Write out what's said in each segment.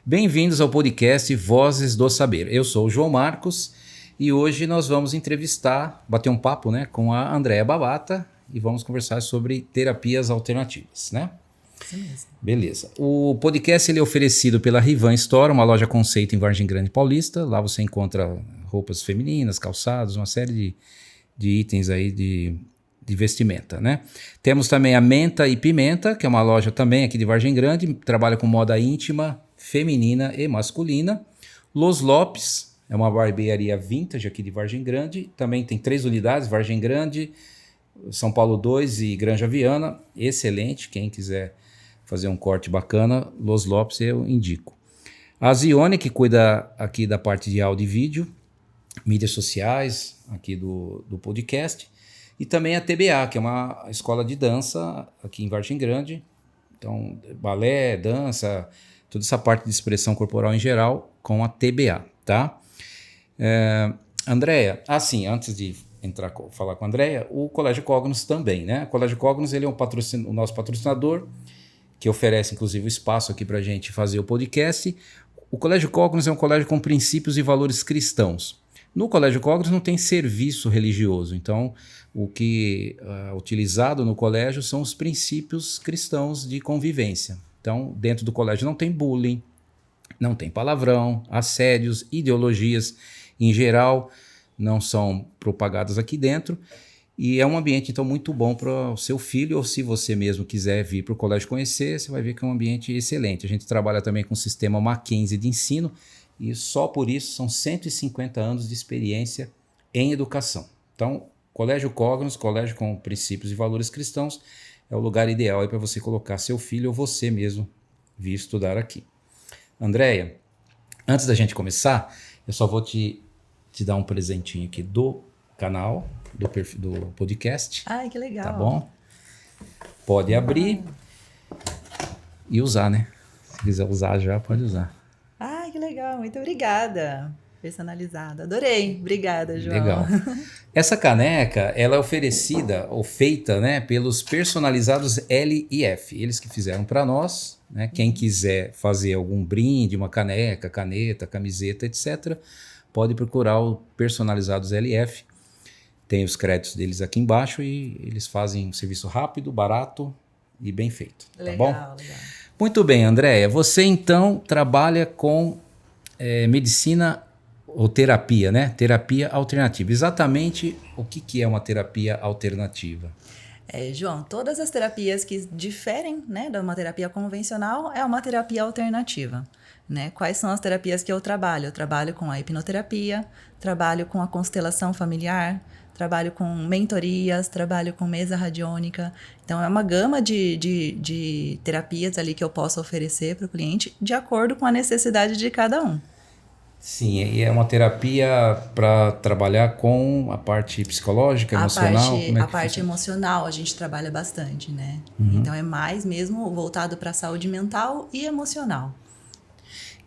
Bem-vindos ao podcast Vozes do Saber. Eu sou o João Marcos e hoje nós vamos bater um papo, né, com a Andréa Babata e vamos conversar sobre terapias alternativas, né? Isso mesmo. Beleza. O podcast ele é oferecido pela Rivan Store, uma loja conceito em Vargem Grande Paulista. Lá você encontra roupas femininas, calçados, uma série de itens aí de vestimenta, né? Temos também a Menta e Pimenta, que é uma loja também aqui de Vargem Grande, trabalha com moda íntima, feminina e masculina. Los Lopes é uma barbearia vintage aqui de Vargem Grande, também tem 3 unidades, Vargem Grande, São Paulo 2 e Granja Viana, excelente, quem quiser fazer um corte bacana, Los Lopes eu indico. A Zione, que cuida aqui da parte de áudio e vídeo, mídias sociais aqui do podcast, e também a TBA, que é uma escola de dança aqui em Vargem Grande, então balé, dança, toda essa parte de expressão corporal em geral com a TBA, tá? Andréa, antes de falar com a Andréa, o Colégio Cognos também, né? O Colégio Cognos ele é o nosso patrocinador, que oferece inclusive o espaço aqui para a gente fazer o podcast. O Colégio Cognos é um colégio com princípios e valores cristãos. No Colégio Cognos não tem serviço religioso, então o que é utilizado no colégio são os princípios cristãos de convivência. Então, dentro do colégio não tem bullying, não tem palavrão, assédios, ideologias em geral não são propagadas aqui dentro. E é um ambiente, então, muito bom para o seu filho, ou se você mesmo quiser vir para o colégio conhecer, você vai ver que é um ambiente excelente. A gente trabalha também com o sistema Mackenzie de ensino, e só por isso são 150 anos de experiência em educação. Então, Colégio Cognos, colégio com princípios e valores cristãos, é o lugar ideal para você colocar seu filho ou você mesmo vir estudar aqui. Andréa, antes da gente começar, eu só vou te dar um presentinho aqui do canal, do podcast. Ai, que legal. Tá bom? Pode abrir e usar, né? Se quiser usar já, pode usar. Ai, que legal. Muito obrigada. Personalizada. Adorei. Obrigada, João. Legal. Essa caneca, ela é oferecida ou feita, né, pelos personalizados L e F. Eles que fizeram para nós, né? Quem quiser fazer algum brinde, uma caneca, caneta, camiseta, etc., pode procurar o personalizados LF. Tem os créditos deles aqui embaixo e eles fazem um serviço rápido, barato e bem feito. Legal, tá bom? legal. Muito bem, Andréa. Você então trabalha com medicina ou terapia, né? Terapia alternativa. Exatamente o que é uma terapia alternativa? João, todas as terapias que diferem, né, de uma terapia convencional é uma terapia alternativa. Né? Quais são as terapias que eu trabalho? Eu trabalho com a hipnoterapia, trabalho com a constelação familiar, trabalho com mentorias, trabalho com mesa radiônica. Então, é uma gama de terapias ali que eu posso oferecer para o cliente de acordo com a necessidade de cada um. Sim, e é uma terapia para trabalhar com a parte psicológica, emocional? A parte emocional a gente trabalha bastante, né? Uhum. Então, é mais mesmo voltado para a saúde mental e emocional.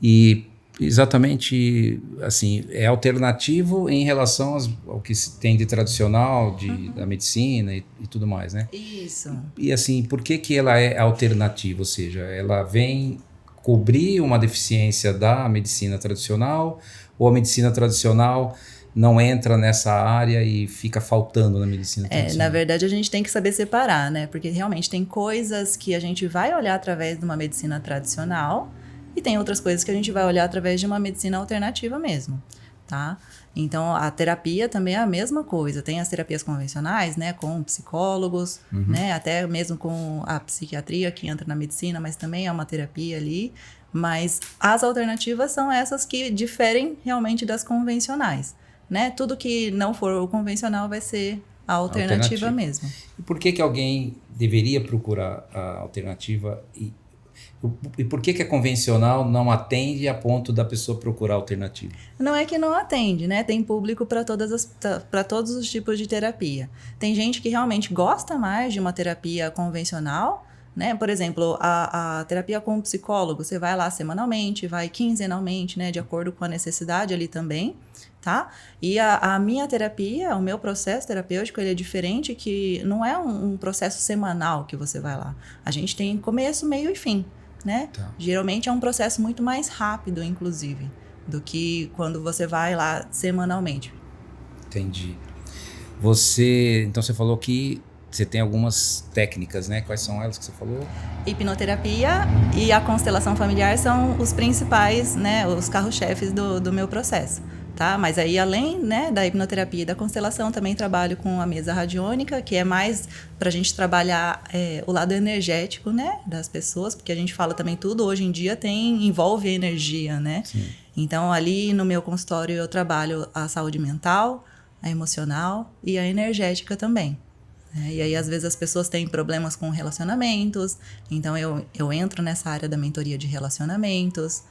E exatamente, assim, é alternativo em relação ao que se tem de tradicional, da medicina e tudo mais, né? Isso. E assim, por que ela é alternativa? Ou seja, ela vem cobrir uma deficiência da medicina tradicional, ou a medicina tradicional não entra nessa área e fica faltando na medicina tradicional? Na verdade, a gente tem que saber separar, né? Porque realmente tem coisas que a gente vai olhar através de uma medicina tradicional e tem outras coisas que a gente vai olhar através de uma medicina alternativa mesmo, tá? Então, a terapia também é a mesma coisa. Tem as terapias convencionais, né? Com psicólogos, né? Até mesmo com a psiquiatria que entra na medicina, mas também é uma terapia ali. Mas as alternativas são essas que diferem realmente das convencionais, né? Tudo que não for o convencional vai ser a alternativa mesmo. E por que alguém deveria procurar a alternativa e por que a convencional não atende a ponto da pessoa procurar alternativa? Não é que não atende, né? Tem público para todos os tipos de terapia. Tem gente que realmente gosta mais de uma terapia convencional, né? Por exemplo, a terapia com o psicólogo, você vai lá semanalmente, vai quinzenalmente, né? De acordo com a necessidade ali também, tá? E a minha terapia, o meu processo terapêutico, ele é diferente, que não é um processo semanal que você vai lá. A gente tem começo, meio e fim. né? Tá. Geralmente é um processo muito mais rápido, inclusive, do que quando você vai lá semanalmente. Entendi. Então você falou que você tem algumas técnicas, né? Quais são elas que você falou? Hipnoterapia e a constelação familiar são os principais, né, os carro-chefes do meu processo, tá? Mas aí, além, né, da hipnoterapia e da constelação, também trabalho com a mesa radiônica, que é mais para a gente trabalhar o lado energético, né, das pessoas, porque a gente fala também tudo, hoje em dia envolve energia, né? Sim. Então, ali no meu consultório eu trabalho a saúde mental, a emocional e a energética também. E aí, às vezes, as pessoas têm problemas com relacionamentos, então eu entro nessa área da mentoria de relacionamentos,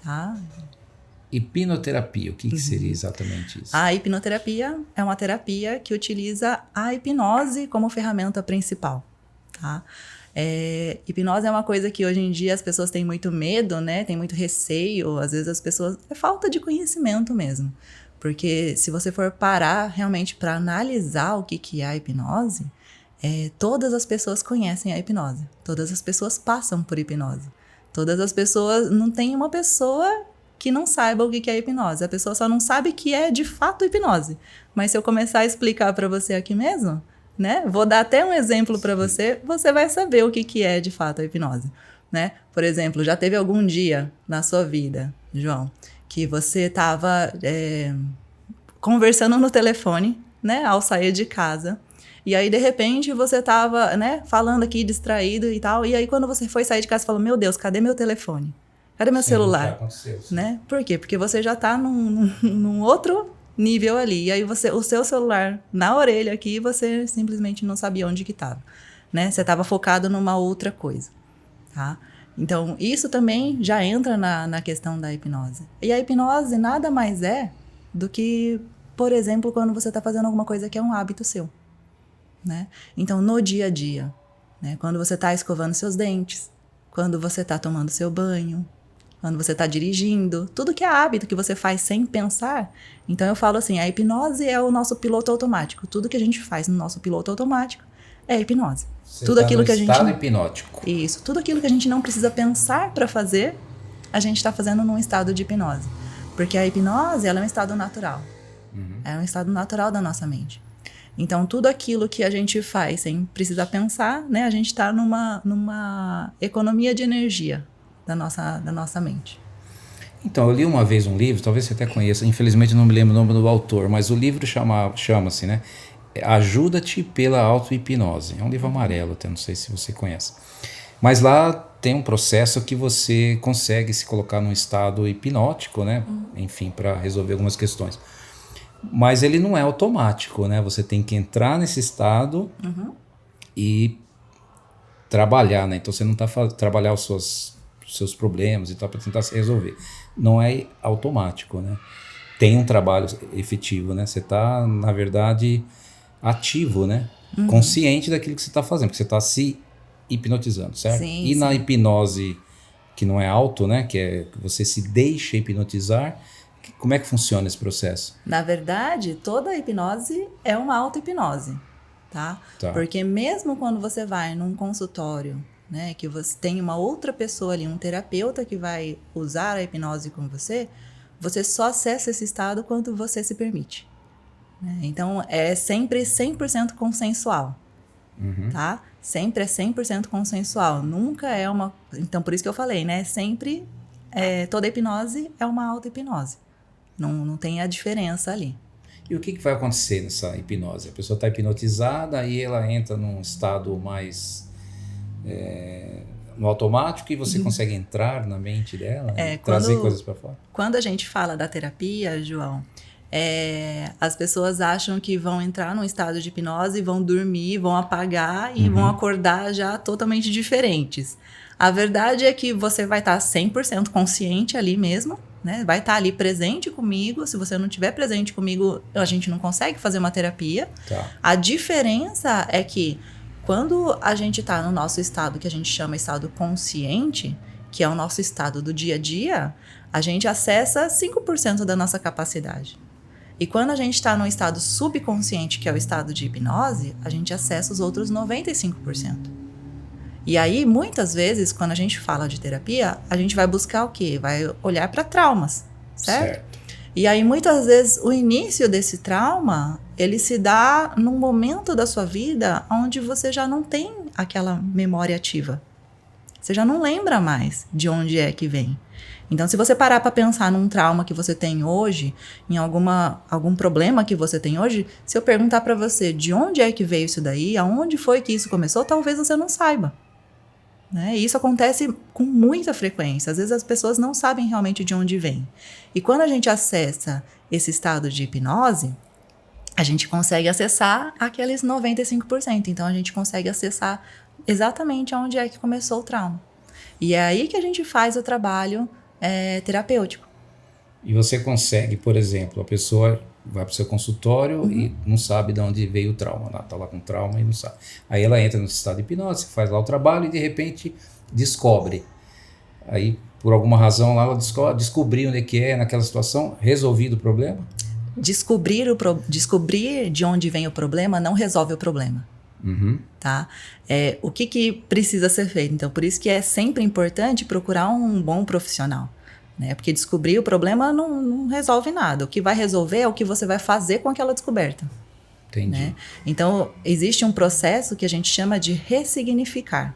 tá? Hipnoterapia, o que seria exatamente isso? A hipnoterapia é uma terapia que utiliza a hipnose como ferramenta principal, tá? Hipnose é uma coisa que hoje em dia as pessoas têm muito medo, né? Tem muito receio, às vezes as pessoas... É falta de conhecimento mesmo. Porque se você for parar realmente para analisar o que é a hipnose, todas as pessoas conhecem a hipnose. Todas as pessoas passam por hipnose. Todas as pessoas... Não tem uma pessoa que não saiba o que é hipnose. A pessoa só não sabe que é de fato hipnose. Mas se eu começar a explicar para você aqui mesmo, né? Vou dar até um exemplo para você, você vai saber o que é de fato a hipnose, né? Por exemplo, já teve algum dia na sua vida, João, que você estava conversando no telefone, né, ao sair de casa, e aí de repente você estava, né, falando aqui distraído e tal, e aí quando você foi sair de casa, você falou: meu Deus, cadê meu telefone? Cadê meu celular? Já aconteceu, sim. Né? Por quê? Porque você já está num outro nível ali, e aí o seu celular na orelha aqui, você simplesmente não sabia onde que estava, né? Você estava focado numa outra coisa, tá? Então, isso também já entra na questão da hipnose. E a hipnose nada mais é do que, por exemplo, quando você está fazendo alguma coisa que é um hábito seu, né? Então, no dia a dia, né? Quando você está escovando seus dentes, quando você está tomando seu banho, quando você está dirigindo, tudo que é hábito que você faz sem pensar. Então, eu falo assim, a hipnose é o nosso piloto automático. Tudo que a gente faz no nosso piloto automático é hipnose. Você tudo aquilo que a gente estado hipnótico. Isso, tudo aquilo que a gente não precisa pensar para fazer, a gente está fazendo num estado de hipnose. Porque a hipnose, ela é um estado natural. É um estado natural da nossa mente. Então, tudo aquilo que a gente faz sem precisar pensar, né, a gente está numa economia de energia da nossa mente. Então, eu li uma vez um livro, talvez você até conheça, infelizmente não me lembro o nome do autor, mas o livro chama-se, né? Ajuda-te pela auto-hipnose. É um livro amarelo, até não sei se você conhece. Mas lá tem um processo que você consegue se colocar num estado hipnótico, né? Enfim, para resolver algumas questões. Mas ele não é automático, né? Você tem que entrar nesse estado e trabalhar, né? Então você não está trabalhar os seus problemas e tal para tentar se resolver. Não é automático, né? Tem um trabalho efetivo, né? Você está, na verdade, ativo, né? Consciente daquilo que você está fazendo, porque você está se hipnotizando, certo? Sim, e na sim. hipnose, que não é auto, né? Que é que você se deixa hipnotizar. Como é que funciona esse processo? Na verdade, toda hipnose é uma auto-hipnose, tá? Porque mesmo quando você vai num consultório, né, que você tem uma outra pessoa ali, um terapeuta que vai usar a hipnose com você só acessa esse estado quando você se permite, né? Então, é sempre 100% consensual, tá? Sempre é 100% consensual, nunca é uma... Então, por isso que eu falei, né? Sempre, toda hipnose é uma auto-hipnose. Não tem a diferença ali. E o que vai acontecer nessa hipnose? A pessoa está hipnotizada, aí ela entra num estado mais no automático e você consegue entrar na mente dela, trazer coisas para fora? Quando a gente fala da terapia, João, as pessoas acham que vão entrar num estado de hipnose, vão dormir, vão apagar e vão acordar já totalmente diferentes. A verdade é que você vai estar 100% consciente ali mesmo, né? Vai estar ali presente comigo. Se você não estiver presente comigo, a gente não consegue fazer uma terapia. Tá. A diferença é que quando a gente está no nosso estado, que a gente chama estado consciente, que é o nosso estado do dia a dia, a gente acessa 5% da nossa capacidade. E quando a gente está no estado subconsciente, que é o estado de hipnose, a gente acessa os outros 95%. E aí, muitas vezes, quando a gente fala de terapia, a gente vai buscar o quê? Vai olhar para traumas, certo? E aí, muitas vezes, o início desse trauma, ele se dá num momento da sua vida onde você já não tem aquela memória ativa. Você já não lembra mais de onde é que vem. Então, se você parar para pensar num trauma que você tem hoje, em algum problema que você tem hoje, se eu perguntar para você de onde é que veio isso daí, aonde foi que isso começou, talvez você não saiba. Né? E isso acontece com muita frequência. Às vezes as pessoas não sabem realmente de onde vem. E quando a gente acessa esse estado de hipnose, a gente consegue acessar aqueles 95%. Então, a gente consegue acessar exatamente onde é que começou o trauma. E é aí que a gente faz o trabalho terapêutico. E você consegue, por exemplo, a pessoa vai para o seu consultório e não sabe de onde veio o trauma. Ela está lá com trauma e não sabe. Aí ela entra no estado de hipnose, faz lá o trabalho e de repente descobre. Aí, por alguma razão, lá ela descobrir onde é que é naquela situação, resolvido o problema? Descobrir de onde vem o problema não resolve o problema. Tá? O que precisa ser feito? Então, por isso que é sempre importante procurar um bom profissional, né? Porque descobrir o problema não resolve nada. O que vai resolver é o que você vai fazer com aquela descoberta. Entendi. Né? Então, existe um processo que a gente chama de ressignificar.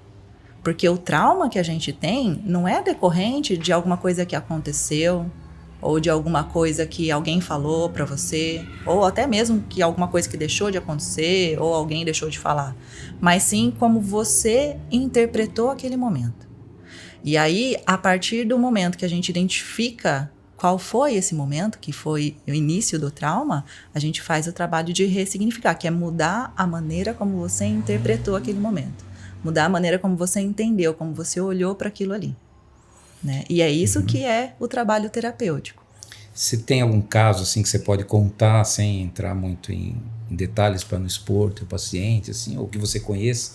Porque o trauma que a gente tem não é decorrente de alguma coisa que aconteceu, ou de alguma coisa que alguém falou para você, ou até mesmo que alguma coisa que deixou de acontecer, ou alguém deixou de falar, mas sim como você interpretou aquele momento. E aí, a partir do momento que a gente identifica qual foi esse momento, que foi o início do trauma, a gente faz o trabalho de ressignificar, que é mudar a maneira como você interpretou aquele momento, mudar a maneira como você entendeu, como você olhou para aquilo ali. Né? E é isso que é o trabalho terapêutico. Você tem algum caso assim que você pode contar sem entrar muito em detalhes para não expor teu paciente, assim, ou que você conheça?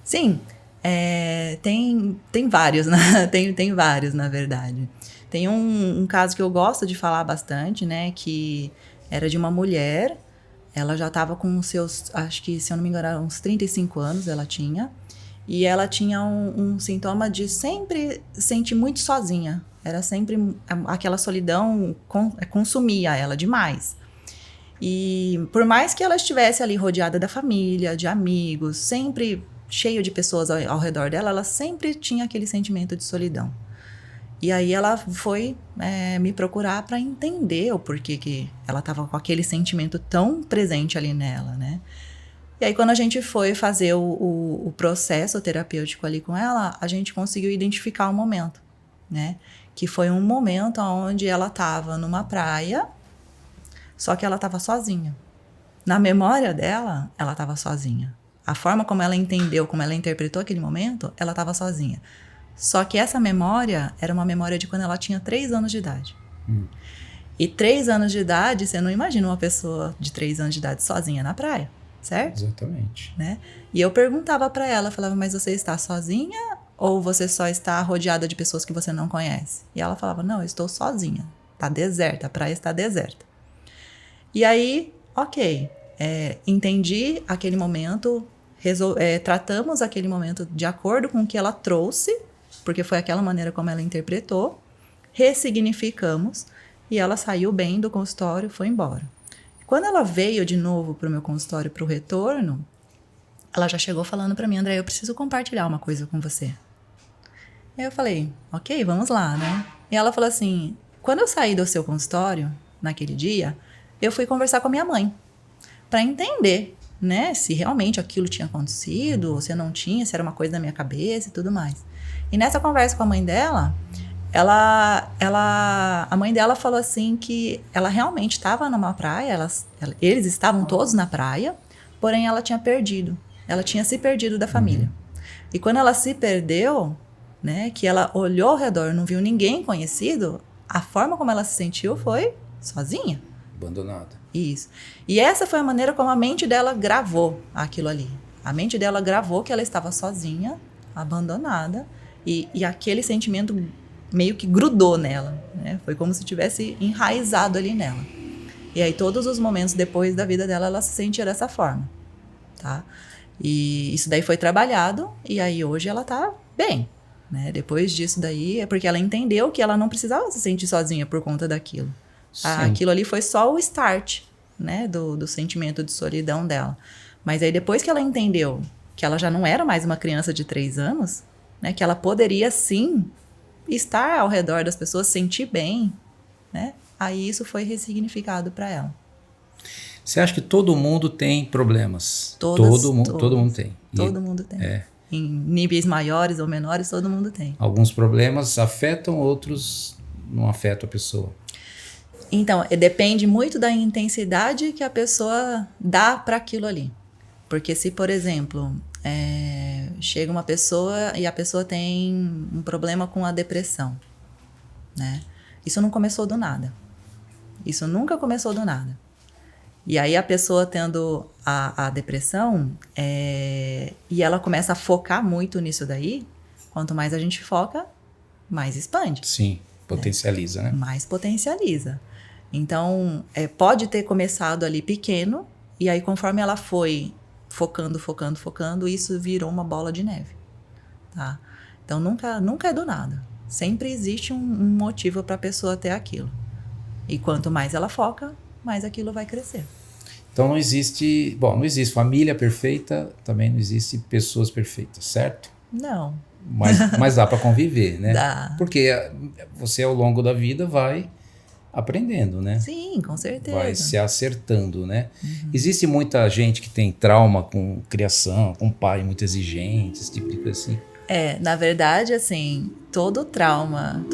Sim, tem vários, né? Tem vários, na verdade. Tem um caso que eu gosto de falar bastante, né? Que era de uma mulher, ela já estava com seus, acho que, se eu não me engano, uns 35 anos ela tinha. E ela tinha um sintoma de sempre sentir muito sozinha. Era sempre aquela solidão consumia ela demais. E por mais que ela estivesse ali rodeada da família, de amigos, sempre cheio de pessoas ao redor dela, ela sempre tinha aquele sentimento de solidão. E aí ela foi me procurar para entender o porquê que ela estava com aquele sentimento tão presente ali nela, né? E aí, quando a gente foi fazer o processo terapêutico ali com ela, a gente conseguiu identificar um momento, né? Que foi um momento onde ela estava numa praia, só que ela estava sozinha. Na memória dela, ela estava sozinha. A forma como ela entendeu, como ela interpretou aquele momento, ela estava sozinha. Só que essa memória era uma memória de quando ela tinha 3 anos de idade. E 3 anos de idade, você não imagina uma pessoa de 3 anos de idade sozinha na praia. Certo? Exatamente. Né? E eu perguntava para ela, falava, mas você está sozinha ou você só está rodeada de pessoas que você não conhece? E ela falava, não, eu estou sozinha, está deserta, a praia está deserta. E aí, ok, entendi aquele momento, tratamos aquele momento de acordo com o que ela trouxe, porque foi aquela maneira como ela interpretou, ressignificamos e ela saiu bem do consultório, foi embora. Quando ela veio de novo para o meu consultório, para o retorno, ela já chegou falando para mim, André, eu preciso compartilhar uma coisa com você. Aí eu falei, ok, vamos lá, né? E ela falou assim, quando eu saí do seu consultório, naquele dia, eu fui conversar com a minha mãe, para entender, né, se realmente aquilo tinha acontecido, ou se não tinha, se era uma coisa da minha cabeça e tudo mais. E nessa conversa com a mãe dela, a mãe dela falou assim que ela realmente estava numa praia, eles estavam todos na praia, porém ela tinha se perdido da família. E quando ela se perdeu, né, que ela olhou ao redor, não viu ninguém conhecido, a forma como ela se sentiu foi sozinha. Abandonada. Isso. E essa foi a maneira como a mente dela gravou aquilo ali. A mente dela gravou que ela estava sozinha, abandonada, e aquele sentimento meio que grudou nela, né? Foi como se tivesse enraizado ali nela. E aí todos os momentos depois da vida dela, ela se sentia dessa forma, tá? E isso daí foi trabalhado e aí hoje ela tá bem, né? Depois disso daí é porque ela entendeu que ela não precisava se sentir sozinha por conta daquilo. Aquilo ali foi só o start, né? Do sentimento de solidão dela. Mas aí depois que ela entendeu que ela já não era mais uma criança de 3 anos, né? Que ela poderia sim estar ao redor das pessoas, sentir bem, né? Aí isso foi ressignificado para ela. Você acha que todo mundo tem problemas? Todos, todo mundo tem. Todo mundo tem. Em níveis maiores ou menores, todo mundo tem. Alguns problemas afetam, outros não afetam a pessoa. Então, depende muito da intensidade que a pessoa dá para aquilo ali. Porque se, por exemplo, chega uma pessoa e a pessoa tem um problema com a depressão, né? Isso não começou do nada. Isso nunca começou do nada. E aí a pessoa tendo a depressão e ela começa a focar muito nisso daí, quanto mais a gente foca, mais expande. Sim, potencializa, né? Mais potencializa. Então, pode ter começado ali pequeno, e aí conforme ela foi focando, isso virou uma bola de neve, tá? Então, nunca é do nada. Sempre existe um motivo para a pessoa ter aquilo. E quanto mais ela foca, mais aquilo vai crescer. Então não existe família perfeita, também não existe pessoas perfeitas, certo? Não. Mas dá para conviver, né? Dá. Porque você ao longo da vida vai aprendendo, né? Sim, com certeza. Vai se acertando, né? Uhum. Existe muita gente que tem trauma com criação, com pai muito exigente, esse tipo de coisa assim. Na verdade, assim, todo trauma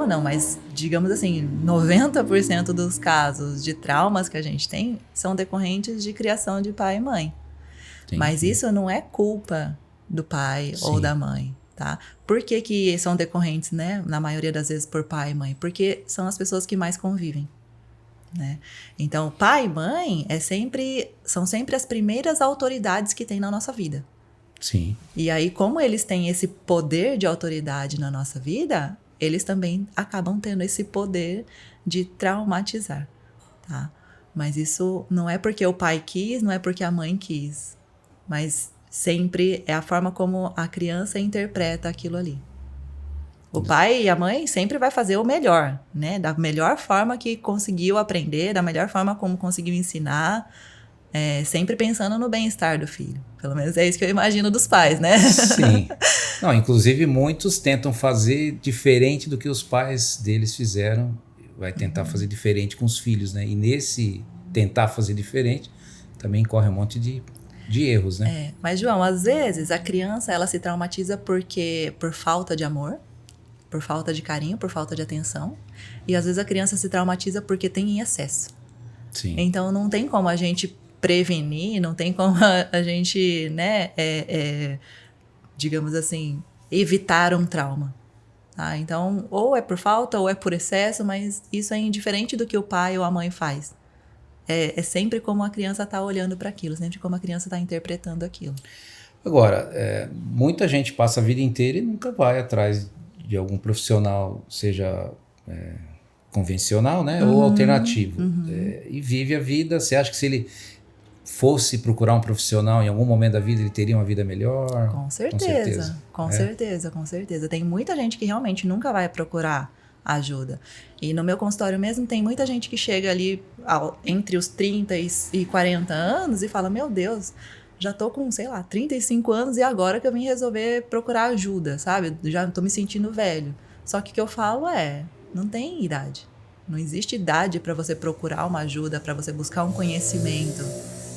não, mas digamos assim, 90% dos casos de traumas que a gente tem são decorrentes de criação de pai e mãe. Entendi. Mas isso não é culpa do pai ou da mãe, tá? Por que são decorrentes, né? Na maioria das vezes por pai e mãe? Porque são as pessoas que mais convivem, né? Então, pai e mãe são sempre as primeiras autoridades que tem na nossa vida. Sim. E aí, como eles têm esse poder de autoridade na nossa vida, eles também acabam tendo esse poder de traumatizar, tá? Mas isso não é porque o pai quis, não é porque a mãe quis, mas sempre é a forma como a criança interpreta aquilo ali. O pai e a mãe sempre vai fazer o melhor, né? Da melhor forma que conseguiu aprender, da melhor forma como conseguiu ensinar, sempre pensando no bem-estar do filho. Pelo menos é isso que eu imagino dos pais, né? Sim. Não, inclusive muitos tentam fazer diferente do que os pais deles fizeram. Vai tentar fazer diferente com os filhos, né? E nesse tentar fazer diferente, também corre um monte de erros, né? Mas, João, às vezes a criança ela se traumatiza por falta de amor, por falta de carinho, por falta de atenção. E às vezes a criança se traumatiza porque tem em excesso. Sim. Então não tem como a gente prevenir, não tem como a gente, né, digamos assim, evitar um trauma. Tá? Então, ou é por falta ou é por excesso, mas isso é indiferente do que o pai ou a mãe faz. É sempre como a criança está olhando para aquilo, sempre como a criança está interpretando aquilo. Agora, muita gente passa a vida inteira e nunca vai atrás de algum profissional, seja convencional, né, ou alternativo. E vive a vida. Você acha que se ele fosse procurar um profissional em algum momento da vida, ele teria uma vida melhor? Com certeza. Com certeza. Tem muita gente que realmente nunca vai procurar ajuda. E no meu consultório mesmo tem muita gente que chega ali entre os 30 e 40 anos e fala, meu Deus, já tô com, 35 anos e agora que eu vim resolver procurar ajuda, sabe? Já tô me sentindo velho. Só que o que eu falo não tem idade. Não existe idade para você procurar uma ajuda, para você buscar um conhecimento,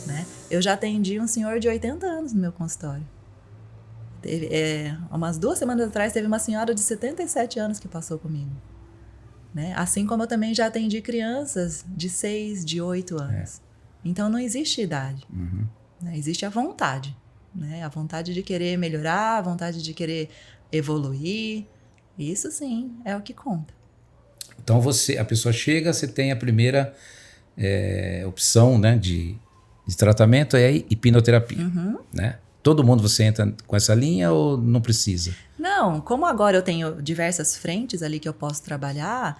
né? Eu já atendi um senhor de 80 anos no meu consultório. Umas 2 semanas atrás teve uma senhora de 77 anos que passou comigo. Né? Assim como eu também já atendi crianças de 6, de 8 anos. Então não existe idade. Né? Existe a vontade. Né? A vontade de querer melhorar, a vontade de querer evoluir. Isso sim é o que conta. Então a pessoa chega, você tem a primeira opção, né, de tratamento, é a hipnoterapia. Né? Todo mundo você entra com essa linha ou não precisa? Não, como agora eu tenho diversas frentes ali que eu posso trabalhar,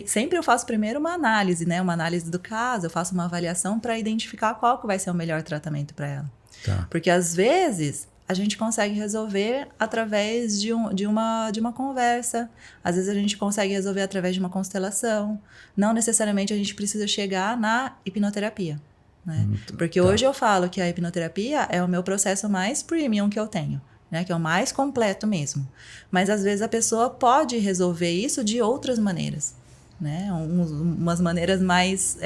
sempre eu faço primeiro uma análise, né? Uma análise do caso, eu faço uma avaliação para identificar qual que vai ser o melhor tratamento para ela. Tá. Porque às vezes a gente consegue resolver através de uma conversa. Às vezes a gente consegue resolver através de uma constelação. Não necessariamente a gente precisa chegar na hipnoterapia, né? Porque hoje eu falo que a hipnoterapia é o meu processo mais premium que eu tenho, né? Que é o mais completo mesmo. Mas às vezes a pessoa pode resolver isso de outras maneiras, né? Umas maneiras mais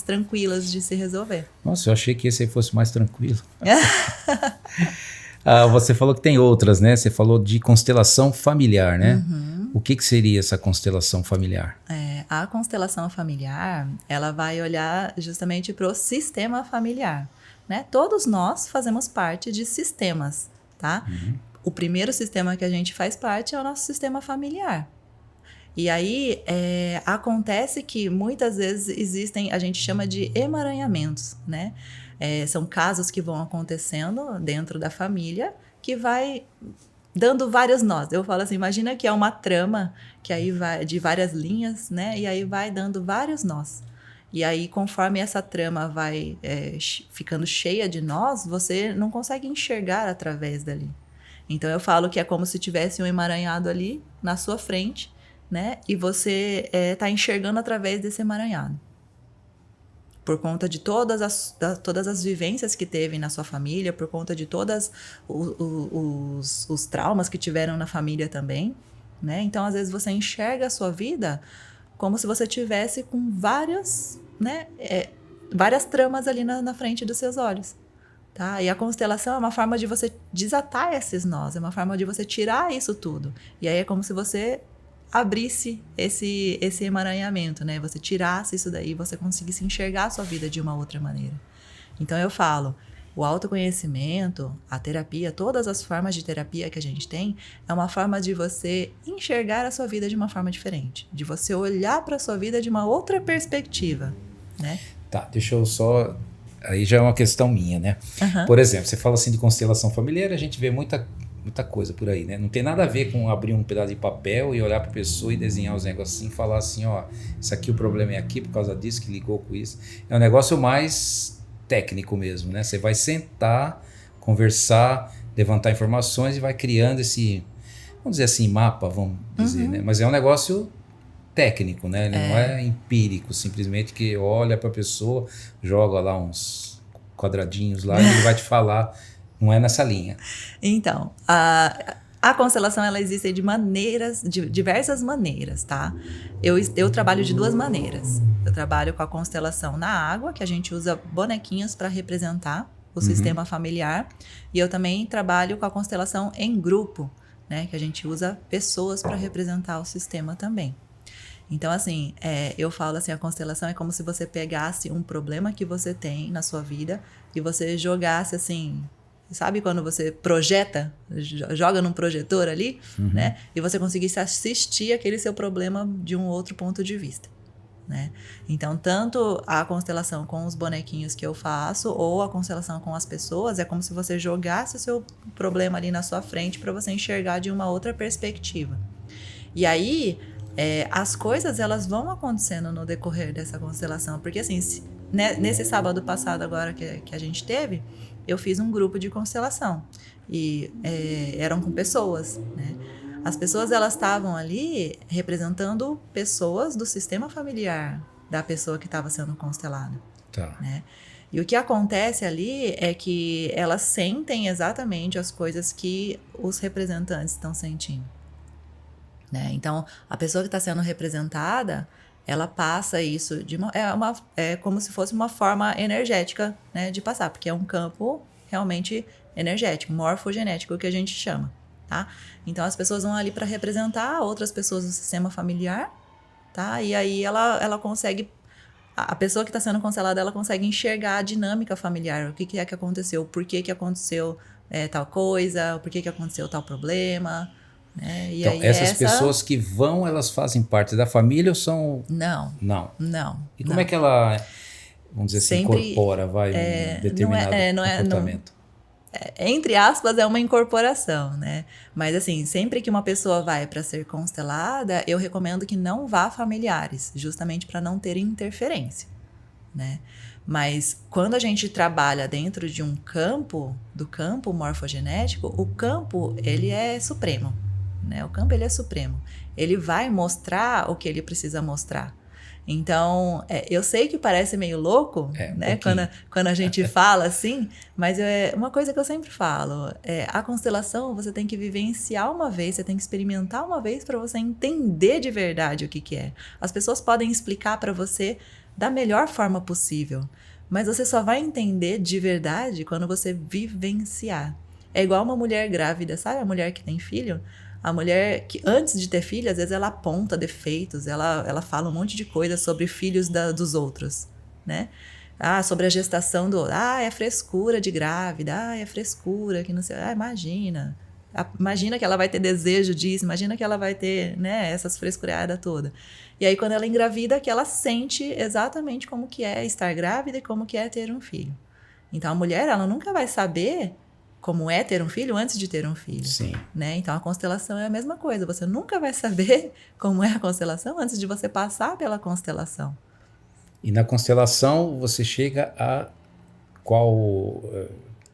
tranquilas de se resolver. Nossa, eu achei que esse aí fosse mais tranquilo. Você falou que tem outras, né? Você falou de constelação familiar, né? Uhum. O que seria essa constelação familiar? A constelação familiar, ela vai olhar justamente para o sistema familiar, né? Todos nós fazemos parte de sistemas, tá? O primeiro sistema que a gente faz parte é o nosso sistema familiar. E aí, acontece que muitas vezes existem, a gente chama de emaranhamentos, né? São casos que vão acontecendo dentro da família que vai dando vários nós. Eu falo assim, imagina que é uma trama que aí vai de várias linhas, né? E aí vai dando vários nós. E aí, conforme essa trama vai ficando cheia de nós, você não consegue enxergar através dali. Então, eu falo que é como se tivesse um emaranhado ali na sua frente, né? E você está enxergando através desse emaranhado. Por conta de todas as vivências que teve na sua família, por conta de todos os traumas que tiveram na família também, né? Então, às vezes, você enxerga a sua vida como se você tivesse com várias, né? Várias tramas ali na frente dos seus olhos. Tá? E a constelação é uma forma de você desatar esses nós, é uma forma de você tirar isso tudo. E aí é como se você abrisse esse emaranhamento, né? Você tirasse isso daí, você conseguisse enxergar a sua vida de uma outra maneira. Então eu falo, o autoconhecimento, a terapia, todas as formas de terapia que a gente tem, é uma forma de você enxergar a sua vida de uma forma diferente, de você olhar para a sua vida de uma outra perspectiva, né? Tá, deixa eu só... Aí já é uma questão minha, né? Uhum. Por exemplo, você fala assim de constelação familiar, a gente vê muita coisa por aí, né? Não tem nada a ver com abrir um pedaço de papel e olhar para a pessoa e desenhar os negócios assim, falar assim, ó, isso aqui o problema é aqui por causa disso, que ligou com isso. É um negócio mais técnico mesmo, né? Você vai sentar, conversar, levantar informações e vai criando esse, vamos dizer assim, mapa, vamos dizer, né? Mas é um negócio técnico, né? Ele não é empírico, simplesmente que olha para a pessoa, joga lá uns quadradinhos lá e ele vai te falar. Não é nessa linha. Então, a constelação, ela existe de diversas maneiras, tá? Eu trabalho de duas maneiras. Eu trabalho com a constelação na água, que a gente usa bonequinhos para representar o sistema familiar. E eu também trabalho com a constelação em grupo, né? Que a gente usa pessoas para representar o sistema também. Então, assim, eu falo assim, a constelação é como se você pegasse um problema que você tem na sua vida e você jogasse, assim, sabe quando você projeta, joga num projetor ali, né? E você conseguisse assistir aquele seu problema de um outro ponto de vista, né? Então, tanto a constelação com os bonequinhos que eu faço ou a constelação com as pessoas, é como se você jogasse o seu problema ali na sua frente para você enxergar de uma outra perspectiva. E aí... as coisas, elas vão acontecendo no decorrer dessa constelação, porque assim, nesse sábado passado agora que a gente teve, eu fiz um grupo de constelação e eram com pessoas, né? As pessoas, elas estavam ali representando pessoas do sistema familiar da pessoa que estava sendo constelada, Tá. né? E o que acontece ali é que elas sentem exatamente as coisas que os representantes estão sentindo, né? Então, a pessoa que está sendo representada, ela passa isso é como se fosse uma forma energética, né, de passar, porque é um campo realmente energético, morfogenético, que a gente chama, tá? Então, as pessoas vão ali para representar outras pessoas do sistema familiar, tá? E aí ela consegue, a pessoa que está sendo constelada, ela consegue enxergar a dinâmica familiar, o que é que aconteceu, por que aconteceu tal coisa, por que aconteceu tal problema. E então, aí essas pessoas que vão, elas fazem parte da família ou são... Não. E como é que ela, vamos dizer assim, incorpora, um determinado comportamento? Entre aspas, é uma incorporação, né? Mas assim, sempre que uma pessoa vai para ser constelada, eu recomendo que não vá familiares, justamente para não ter interferência, né? Mas quando a gente trabalha dentro de um campo, do campo morfogenético, o campo, ele é supremo, né? O campo, ele é supremo. Ele vai mostrar o que ele precisa mostrar. Então, eu sei que parece meio louco, né? Quando a gente fala assim, mas uma coisa que eu sempre falo, a constelação você tem que vivenciar uma vez, você tem que experimentar uma vez para você entender de verdade o que é. As pessoas podem explicar para você da melhor forma possível, mas você só vai entender de verdade quando você vivenciar. É igual uma mulher grávida, sabe? A mulher que tem filho. A mulher que antes de ter filho, às vezes ela aponta defeitos, ela fala um monte de coisa sobre filhos dos outros, né? Sobre a gestação é frescura de grávida, é frescura que não sei, imagina. Imagina que ela vai ter desejo disso, imagina que ela vai ter, né, essas frescuradas todas. E aí quando ela engravida, que ela sente exatamente como que é estar grávida e como que é ter um filho. Então a mulher, ela nunca vai saber como é ter um filho antes de ter um filho. Sim. Né? Então, a constelação é a mesma coisa. Você nunca vai saber como é a constelação antes de você passar pela constelação. E na constelação, você chega a qual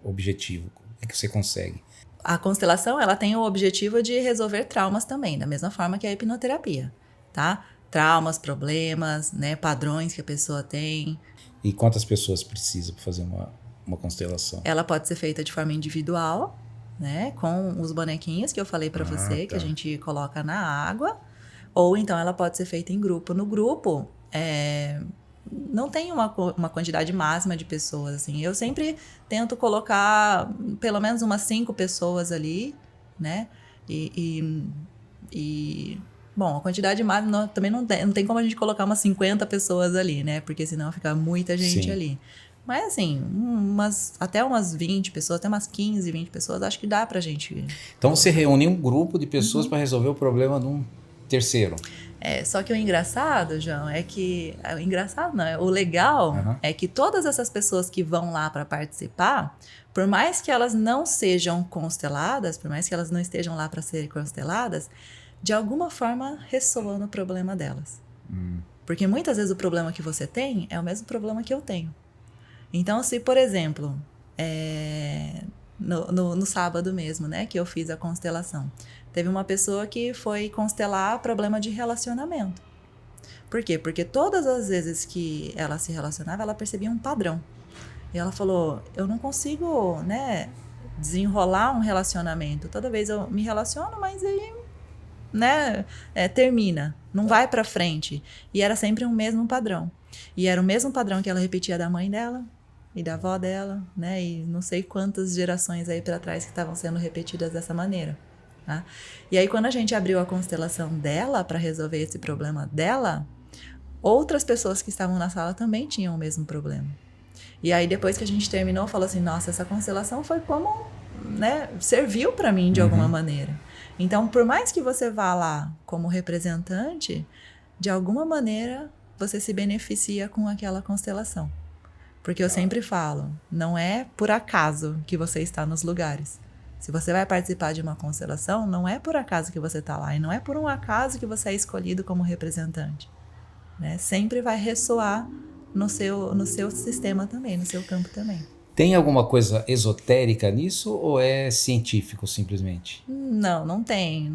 objetivo? O que você consegue? A constelação, ela tem o objetivo de resolver traumas também, da mesma forma que a hipnoterapia, tá? Traumas, problemas, né? Padrões que a pessoa tem. E quantas pessoas precisam para fazer uma constelação? Ela pode ser feita de forma individual, né, com os bonequinhos que eu falei para você, que a gente coloca na água, ou então ela pode ser feita em grupo. No grupo, não tem uma quantidade máxima de pessoas, assim. Eu sempre tento colocar pelo menos umas 5 pessoas ali, né, bom, a quantidade máxima também não tem como a gente colocar umas 50 pessoas ali, né, porque senão fica muita gente ali. Mas assim, até umas 20 pessoas, até umas 15, 20 pessoas, acho que dá pra gente... Então você reúne um grupo de pessoas para resolver o problema de um terceiro. Só que o engraçado, João, é que... O engraçado não, o legal é que todas essas pessoas que vão lá para participar, por mais que elas não sejam consteladas, por mais que elas não estejam lá para serem consteladas, de alguma forma ressoa no problema delas. Porque muitas vezes o problema que você tem é o mesmo problema que eu tenho. Então, se, por exemplo, no sábado mesmo, né, que eu fiz a constelação, teve uma pessoa que foi constelar problema de relacionamento. Por quê? Porque todas as vezes que ela se relacionava, ela percebia um padrão. E ela falou, eu não consigo, né, desenrolar um relacionamento. Toda vez eu me relaciono, mas aí, né, termina, não vai pra frente. E era sempre o mesmo padrão. E era o mesmo padrão que ela repetia da mãe dela e da avó dela, né? E não sei quantas gerações aí para trás que estavam sendo repetidas dessa maneira. Tá? E aí, quando a gente abriu a constelação dela para resolver esse problema dela, outras pessoas que estavam na sala também tinham o mesmo problema. E aí, depois que a gente terminou, falou assim, nossa, essa constelação foi como, né, serviu para mim de alguma maneira. Então, por mais que você vá lá como representante, de alguma maneira você se beneficia com aquela constelação. Porque eu sempre falo, não é por acaso que você está nos lugares. Se você vai participar de uma constelação, não é por acaso que você está lá. E não é por um acaso que você é escolhido como representante. Né? Sempre vai ressoar no seu sistema também, no seu campo também. Tem alguma coisa esotérica nisso ou é científico simplesmente? Não tem.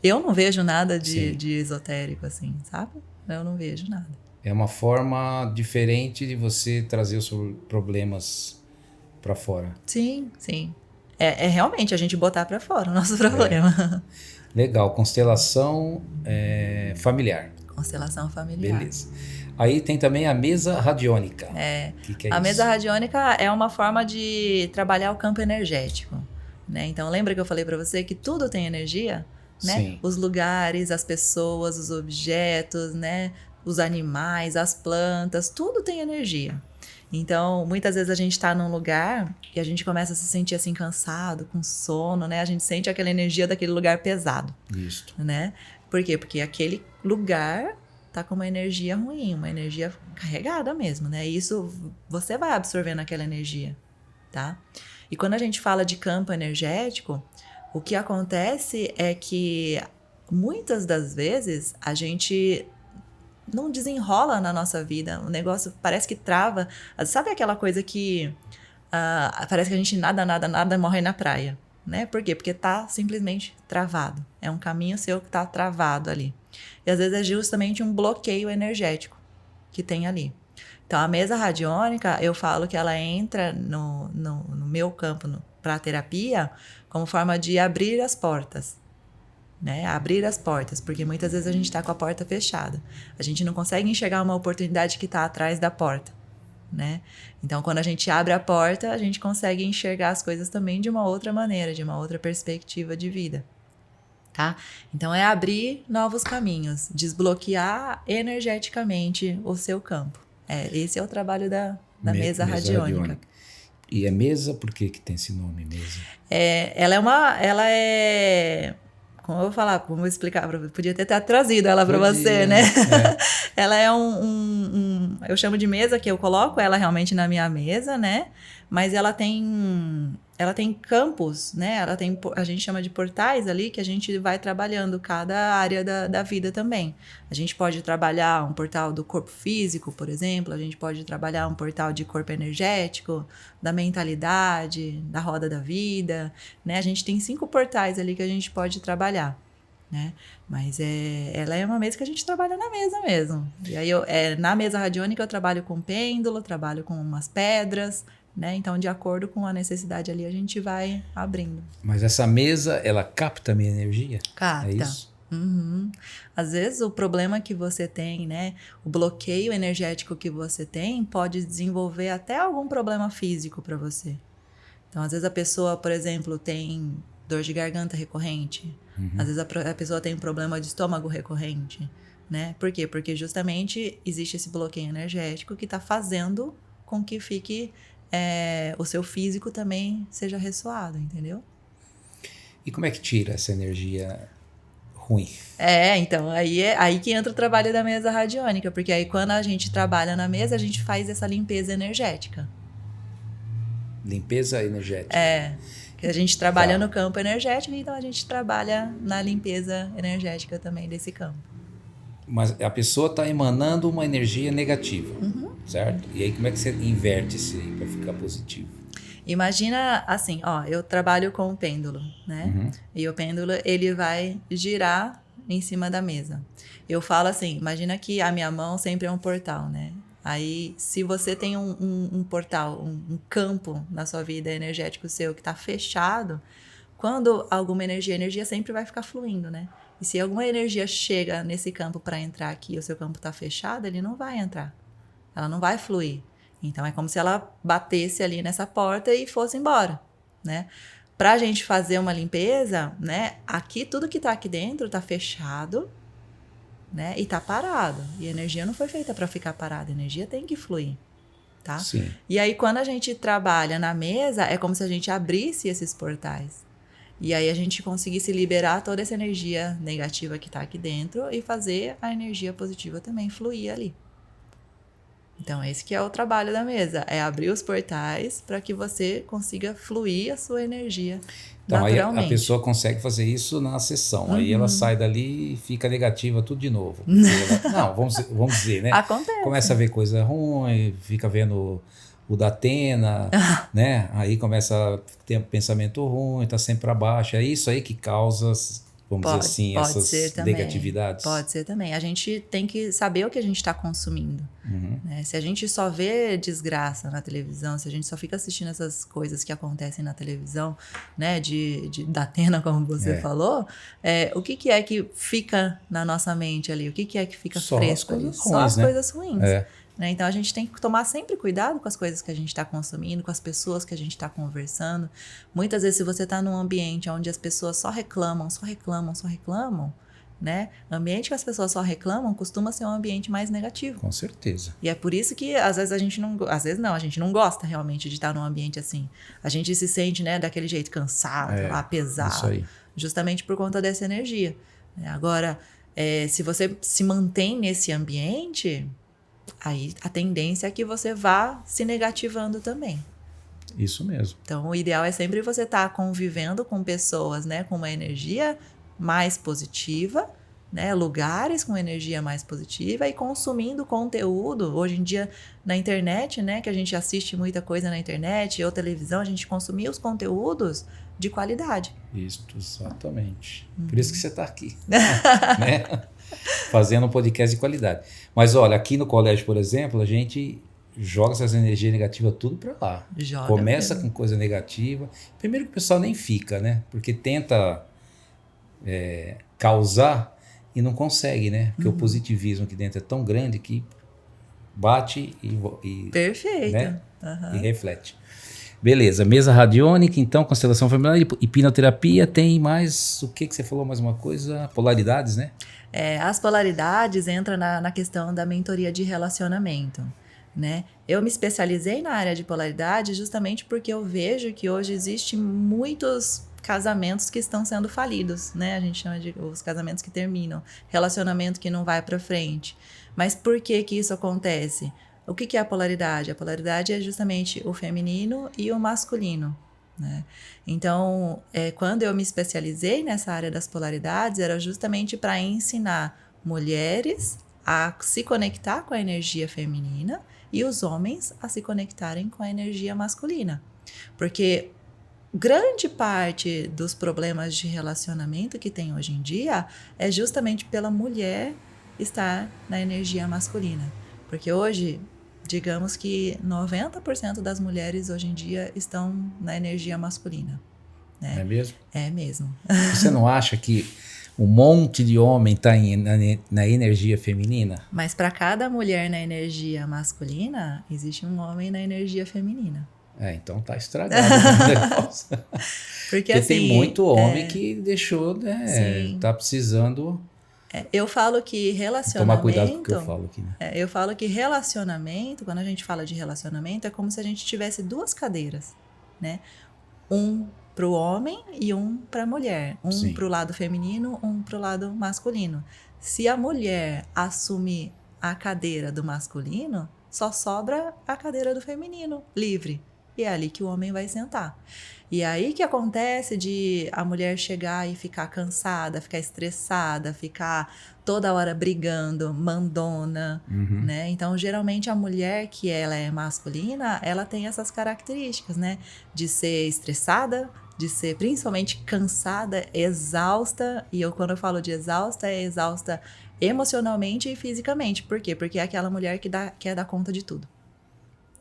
Eu não vejo nada de esotérico assim, sabe? Eu não vejo nada. É uma forma diferente de você trazer os problemas para fora. Sim. É realmente a gente botar para fora o nosso problema. Legal. Constelação familiar. Constelação familiar. Beleza. Aí tem também a mesa radiônica. Que é a isso? Mesa radiônica é uma forma de trabalhar o campo energético. Né? Então, lembra que eu falei para você que tudo tem energia? Né? Sim. Os lugares, as pessoas, os objetos, né? Os animais, as plantas, tudo tem energia. Então, muitas vezes a gente está num lugar e a gente começa a se sentir assim cansado, com sono, né? A gente sente aquela energia daquele lugar pesado. Isso. Né? Por quê? Porque aquele lugar tá com uma energia ruim, uma energia carregada mesmo, né? E isso, você vai absorvendo aquela energia, tá? E quando a gente fala de campo energético, o que acontece é que muitas das vezes a gente não desenrola na nossa vida. O negócio parece que trava. Sabe aquela coisa que parece que a gente nada morre na praia, né? Por quê? Porque tá simplesmente travado. É um caminho seu que tá travado ali. E às vezes é justamente um bloqueio energético que tem ali. Então, a mesa radiônica, eu falo que ela entra no meu campo para terapia como forma de abrir as portas. Né? Abrir as portas, porque muitas vezes a gente está com a porta fechada. A gente não consegue enxergar uma oportunidade que está atrás da porta, né? Então, quando a gente abre a porta, a gente consegue enxergar as coisas também de uma outra maneira, de uma outra perspectiva de vida, tá? Então, é abrir novos caminhos, desbloquear energeticamente o seu campo. Esse é o trabalho da mesa radiônica. E é mesa, por que tem esse nome, mesa? Ela é... Como eu vou falar, como eu vou explicar, podia ter trazido ela para você, né? Ela é eu chamo de mesa, que eu coloco ela realmente na minha mesa, né? Mas ela tem campos, né? A gente chama de portais ali, que a gente vai trabalhando cada área da vida também. A gente pode trabalhar um portal do corpo físico, por exemplo, a gente pode trabalhar um portal de corpo energético, da mentalidade, da roda da vida, né? A gente tem 5 portais ali que a gente pode trabalhar, né? Mas ela é uma mesa que a gente trabalha na mesa mesmo. E aí, na mesa radiônica, eu trabalho com pêndulo, trabalho com umas pedras, né? Então, de acordo com a necessidade ali, a gente vai abrindo. Mas essa mesa, ela capta a minha energia? Capta. É isso? Uhum. Às vezes, o problema que você tem, né? O bloqueio energético que você tem pode desenvolver até algum problema físico para você. Então, às vezes, a pessoa, por exemplo, tem dor de garganta recorrente. Às vezes, a pessoa tem um problema de estômago recorrente, né? Por quê? Porque justamente existe esse bloqueio energético que está fazendo com que fique... o seu físico também seja ressoado, entendeu? E como é que tira essa energia ruim? Então, aí que entra o trabalho da mesa radiônica, porque aí quando a gente trabalha na mesa, a gente faz essa limpeza energética. Limpeza energética. Que a gente trabalha no campo energético, então a gente trabalha na limpeza energética também desse campo. Mas a pessoa está emanando uma energia negativa, certo? E aí como é que você inverte isso aí para ficar positivo? Imagina assim, eu trabalho com o pêndulo, né? E o pêndulo, ele vai girar em cima da mesa. Eu falo assim, imagina que a minha mão sempre é um portal, né? Aí, se você tem um portal, um campo na sua vida energético seu que está fechado, quando alguma energia, a energia sempre vai ficar fluindo, né? E se alguma energia chega nesse campo para entrar aqui e o seu campo está fechado, ele não vai entrar. Ela não vai fluir. Então, é como se ela batesse ali nessa porta e fosse embora, né? Para a gente fazer uma limpeza, né? Aqui, tudo que está aqui dentro está fechado, né? E está parado. E a energia não foi feita para ficar parada. A energia tem que fluir, tá? Sim. E aí, quando a gente trabalha na mesa, é como se a gente abrisse esses portais. E aí a gente conseguisse liberar toda essa energia negativa que está aqui dentro e fazer a energia positiva também fluir ali. Então, esse que é o trabalho da mesa, é abrir os portais para que você consiga fluir a sua energia naturalmente. Aí a pessoa consegue fazer isso na sessão, aí ela sai dali e fica negativa tudo de novo. Vamos dizer, né? Acontece. Começa a ver coisa ruim, fica vendo o da Atena, né? Aí começa a ter um pensamento ruim, tá sempre para baixo. É isso aí que causa, vamos dizer assim, essas negatividades. Pode ser também. A gente tem que saber o que a gente está consumindo. Né? Se a gente só vê desgraça na televisão, se a gente só fica assistindo essas coisas que acontecem na televisão, né? Da Atena, como você falou, o que é que fica na nossa mente ali? O que é que fica fresco ali? Só as coisas ruins. Né? Então, a gente tem que tomar sempre cuidado com as coisas que a gente está consumindo, com as pessoas que a gente está conversando. Muitas vezes, se você está num ambiente onde as pessoas só reclamam, né? Ambiente que as pessoas só reclamam costuma ser um ambiente mais negativo. Com certeza. E é por isso que, às vezes, a gente não gosta realmente de estar num ambiente assim. A gente se sente, né, daquele jeito cansado, pesado. Isso aí. Justamente por conta dessa energia. Agora, se você se mantém nesse ambiente... Aí a tendência é que você vá se negativando também. Isso mesmo. Então, o ideal é sempre você estar convivendo com pessoas, né, com uma energia mais positiva, né, lugares com energia mais positiva e consumindo conteúdo. Hoje em dia, na internet, né, que a gente assiste muita coisa na internet ou televisão, a gente consumir os conteúdos de qualidade. Isso, exatamente. Por isso que você está aqui, né? Fazendo um podcast de qualidade. Mas olha, aqui no colégio, por exemplo, a gente joga essas energias negativas tudo para lá. Começa com coisa negativa. Primeiro que o pessoal nem fica, né? Porque tenta causar e não consegue, né? Porque o positivismo aqui dentro é tão grande que bate e Perfeito. Né? E reflete. Beleza, mesa radiônica, então, constelação familiar, hipnoterapia, tem mais, o que você falou, mais uma coisa? Polaridades, né? As polaridades entram na questão da mentoria de relacionamento, né? Eu me especializei na área de polaridade justamente porque eu vejo que hoje existem muitos casamentos que estão sendo falidos, né? A gente chama de os casamentos que terminam, relacionamento que não vai para frente. Mas por que isso acontece? O que é a polaridade? A polaridade é justamente o feminino e o masculino, né? Então, quando eu me especializei nessa área das polaridades, era justamente para ensinar mulheres a se conectar com a energia feminina e os homens a se conectarem com a energia masculina. Porque grande parte dos problemas de relacionamento que tem hoje em dia é justamente pela mulher estar na energia masculina. Porque hoje, digamos que 90% das mulheres hoje em dia estão na energia masculina. Né? É mesmo? É mesmo. Você não acha que um monte de homem está na energia feminina? Mas para cada mulher na energia masculina, existe um homem na energia feminina. Então tá estragado o negócio. Porque assim, tem muito homem que deixou, né? Tá precisando... Eu falo que relacionamento... Tomar cuidado com o que eu falo aqui, né? Eu falo que relacionamento, quando a gente fala de relacionamento, é como se a gente tivesse duas cadeiras, né? Um para o homem e um para a mulher. Um para o lado feminino, um para o lado masculino. Se a mulher assumir a cadeira do masculino, só sobra a cadeira do feminino, livre. E é ali que o homem vai sentar. E aí que acontece de a mulher chegar e ficar cansada, ficar estressada, ficar toda hora brigando, mandona, né? Então, geralmente, a mulher que ela é masculina, ela tem essas características, né? De ser estressada, de ser principalmente cansada, exausta. E quando eu falo de exausta, é exausta emocionalmente e fisicamente. Por quê? Porque é aquela mulher que quer dar conta de tudo.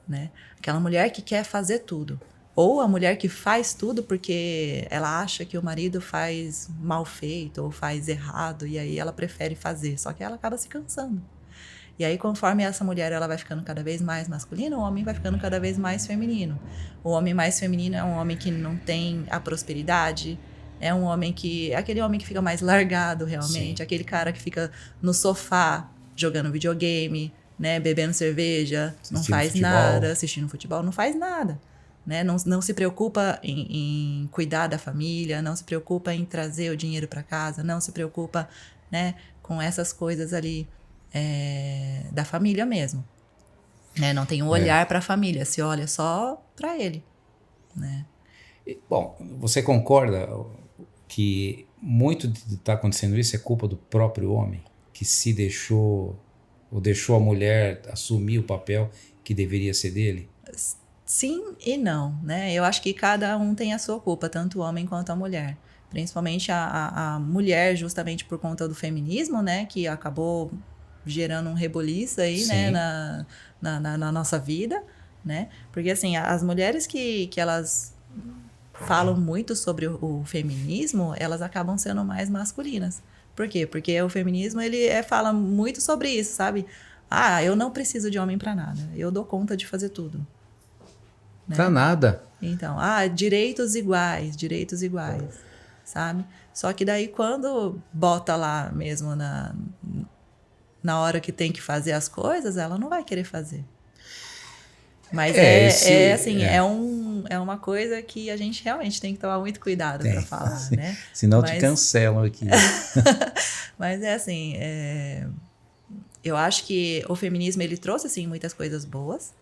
Né? Aquela mulher que quer fazer tudo. Ou a mulher que faz tudo porque ela acha que o marido faz mal feito ou faz errado e aí ela prefere fazer, só que ela acaba se cansando. E aí, conforme essa mulher ela vai ficando cada vez mais masculina, o homem vai ficando cada vez mais feminino. O homem mais feminino é um homem que não tem a prosperidade, é um homem que... é aquele homem que fica mais largado realmente, Sim. Aquele cara que fica no sofá jogando videogame, né, bebendo cerveja, não faz nada, assistindo futebol, não faz nada. Né? Não se preocupa em cuidar da família, não se preocupa em trazer o dinheiro para casa, não se preocupa, né, com essas coisas ali da família mesmo. Né? Não tem um olhar para a família, se olha só para ele. Né? Bom, você concorda que muito de estar acontecendo isso é culpa do próprio homem, que se deixou, ou deixou a mulher assumir o papel que deveria ser dele? Sim e não, né? Eu acho que cada um tem a sua culpa, tanto o homem quanto a mulher. Principalmente a mulher, justamente por conta do feminismo, né? Que acabou gerando um reboliço aí, né? Na nossa vida, né? Porque, assim, as mulheres que elas falam muito sobre o feminismo, elas acabam sendo mais masculinas. Por quê? Porque o feminismo, ele fala muito sobre isso, sabe? Eu não preciso de homem pra nada. Eu dou conta de fazer tudo. Né? Pra nada. Então, direitos iguais, sabe? Só que daí quando bota lá mesmo na hora que tem que fazer as coisas, ela não vai querer fazer. Mas é uma coisa que a gente realmente tem que tomar muito cuidado para falar, né? Senão te cancelam aqui. Mas assim, eu acho que o feminismo ele trouxe assim muitas coisas boas.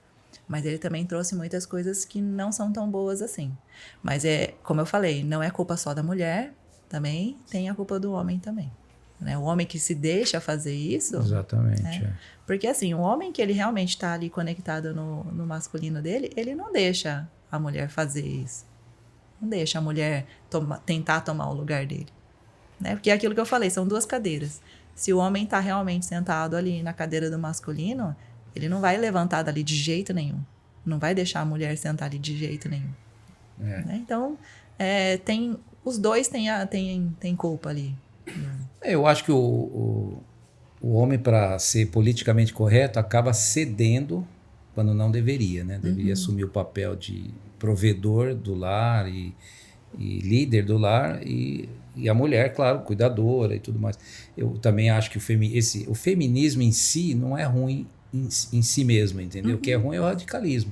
Mas ele também trouxe muitas coisas que não são tão boas assim. Mas como eu falei, não é culpa só da mulher, também tem a culpa do homem também. né? O homem que se deixa fazer isso. Exatamente. Né? Porque assim, o homem que ele realmente está ali conectado no masculino dele, ele não deixa a mulher fazer isso. Não deixa a mulher tentar tomar o lugar dele. Né? Porque é aquilo que eu falei, são duas cadeiras. Se o homem está realmente sentado ali na cadeira do masculino, ele não vai levantar dali de jeito nenhum. Não vai deixar a mulher sentar ali de jeito nenhum. Né? Então, os dois têm culpa ali. Eu acho que o homem, para ser politicamente correto, acaba cedendo quando não deveria, né? Deveria assumir o papel de provedor do lar e líder do lar e a mulher, claro, cuidadora e tudo mais. Eu também acho que o feminismo em si não é ruim em si mesmo, entendeu? O que é ruim é o radicalismo.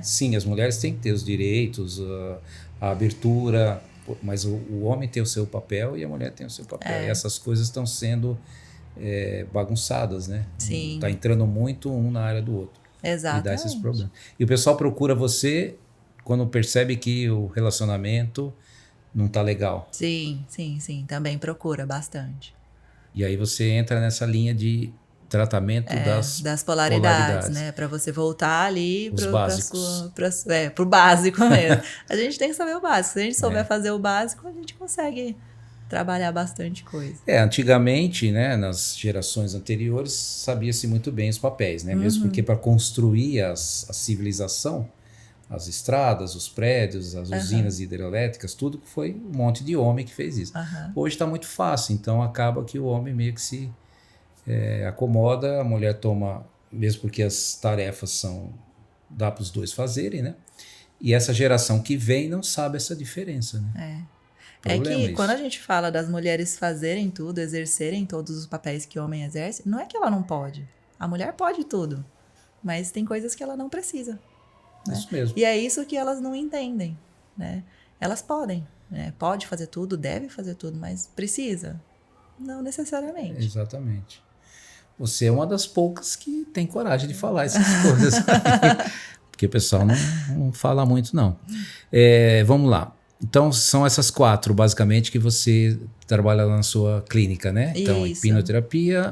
Sim, as mulheres têm que ter os direitos, a abertura, mas o homem tem o seu papel e a mulher tem o seu papel. E essas coisas estão sendo bagunçadas, né? Sim. Tá entrando muito um na área do outro. Exatamente. E dá esses problemas. E o pessoal procura você quando percebe que o relacionamento não tá legal. Sim. Também procura bastante. E aí você entra nessa linha de tratamento das polaridades, né? Para você voltar ali os básicos. Pro básico mesmo. A gente tem que saber o básico. Se a gente souber fazer o básico, a gente consegue trabalhar bastante coisa. Antigamente, né, nas gerações anteriores, sabia-se muito bem os papéis, né? Mesmo porque para construir a civilização, as estradas, os prédios, as usinas hidrelétricas, tudo foi um monte de homem que fez isso. Hoje está muito fácil, então acaba que o homem meio que se acomoda, a mulher toma, mesmo porque as tarefas dá para os dois fazerem, né? E essa geração que vem não sabe essa diferença, né? É que quando a gente fala das mulheres fazerem tudo, exercerem todos os papéis que o homem exerce, não é que ela não pode. A mulher pode tudo, mas tem coisas que ela não precisa. Né? Isso mesmo. E é isso que elas não entendem, né? Elas podem, né? Pode fazer tudo, deve fazer tudo, mas precisa? Não necessariamente. Exatamente. Você é uma das poucas que tem coragem de falar essas coisas. Porque o pessoal não fala muito, não. Vamos lá. Então, são essas 4, basicamente, que você trabalha lá na sua clínica, né? Então, hipnoterapia,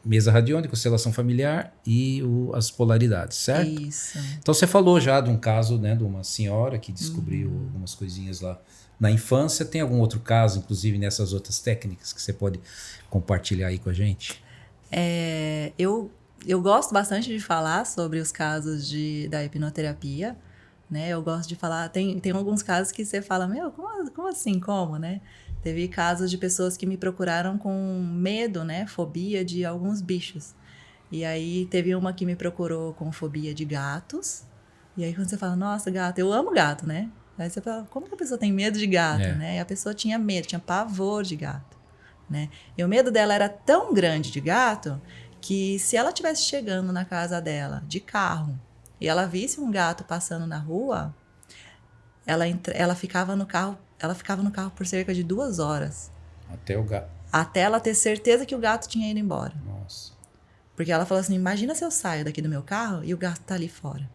mesa radiônica, constelação familiar e as polaridades, certo? Isso. Então, você falou já de um caso, né, de uma senhora que descobriu algumas coisinhas lá na infância. Tem algum outro caso, inclusive, nessas outras técnicas que você pode compartilhar aí com a gente? Eu gosto bastante de falar sobre os casos da hipnoterapia, né? Eu gosto de falar, tem alguns casos que você fala, como assim, como, né? Teve casos de pessoas que me procuraram com medo, né? Fobia de alguns bichos. E aí teve uma que me procurou com fobia de gatos. E aí quando você fala, nossa, gato, eu amo gato, né? Aí você fala, como que a pessoa tem medo de gato, né? E a pessoa tinha medo, tinha pavor de gato, né? E o medo dela era tão grande de gato que se ela estivesse chegando na casa dela de carro e ela visse um gato passando na rua, ela ficava no carro por cerca de 2 horas. Até o gato. Até ela ter certeza que o gato tinha ido embora. Nossa. Porque ela falou assim, imagina se eu saio daqui do meu carro e o gato tá ali fora,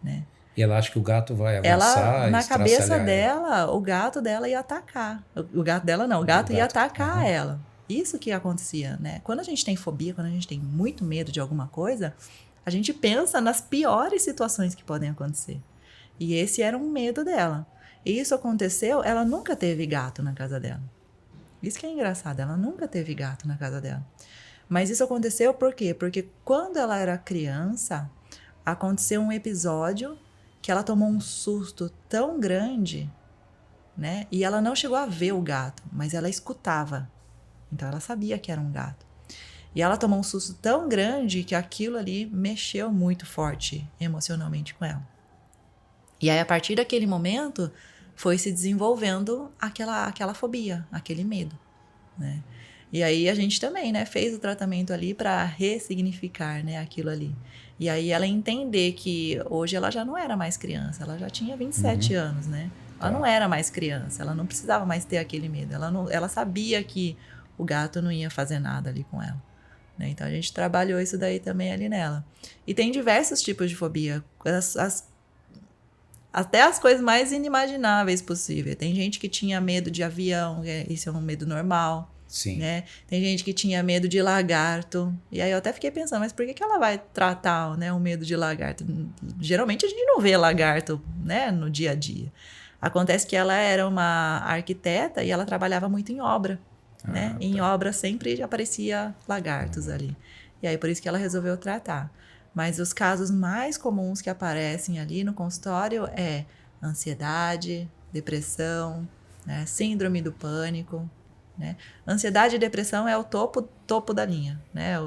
né? E ela acha que o gato vai avançar, na cabeça dela, o gato dela ia atacar. O gato dela não, o gato ia atacar ela. Isso que acontecia, né? Quando a gente tem fobia, quando a gente tem muito medo de alguma coisa, a gente pensa nas piores situações que podem acontecer. E esse era um medo dela. E isso aconteceu, ela nunca teve gato na casa dela. Isso que é engraçado, ela nunca teve gato na casa dela. Mas isso aconteceu por quê? Porque quando ela era criança, aconteceu um episódio que ela tomou um susto tão grande, né? E ela não chegou a ver o gato, mas ela escutava. Então ela sabia que era um gato. E ela tomou um susto tão grande que aquilo ali mexeu muito forte emocionalmente com ela. E aí, a partir daquele momento, foi se desenvolvendo aquela fobia, aquele medo, né? E aí a gente também, né, fez o tratamento ali para ressignificar, né, aquilo ali. E aí ela entender que hoje ela já não era mais criança, ela já tinha 27 anos, né? Ela não era mais criança, ela não precisava mais ter aquele medo. Ela sabia que o gato não ia fazer nada ali com ela, né? Então a gente trabalhou isso daí também ali nela. E tem diversos tipos de fobia, até as coisas mais inimagináveis possíveis. Tem gente que tinha medo de avião, isso é um medo normal. Sim. né? Tem gente que tinha medo de lagarto. E aí eu até fiquei pensando, mas por que ela vai tratar, né, o medo de lagarto? Geralmente a gente não vê lagarto, né, no dia a dia. Acontece que ela era uma arquiteta e ela trabalhava muito em obra, né? Ah, Em tá. obra sempre aparecia lagartos ali. E aí por isso que ela resolveu tratar. Mas os casos mais comuns que aparecem ali no consultório é ansiedade, depressão, né, síndrome do pânico, né? Ansiedade e depressão é o topo da linha, né?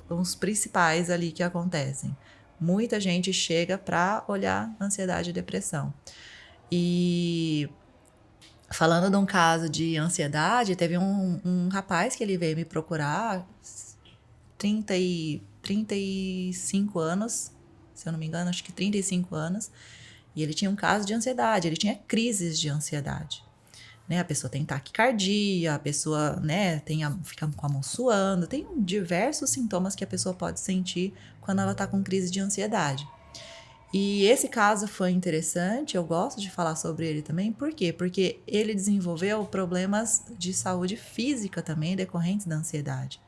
Os principais ali que acontecem. Muita gente chega para olhar ansiedade e depressão. E falando de um caso de ansiedade, teve um rapaz que ele veio me procurar, 35 anos, se eu não me engano, acho que 35 anos, e ele tinha um caso de ansiedade, ele tinha crises de ansiedade. Né? A pessoa tem taquicardia, a pessoa, né, fica com a mão suando, tem diversos sintomas que a pessoa pode sentir quando ela está com crise de ansiedade. E esse caso foi interessante, eu gosto de falar sobre ele também, por quê? Porque ele desenvolveu problemas de saúde física também decorrentes da ansiedade.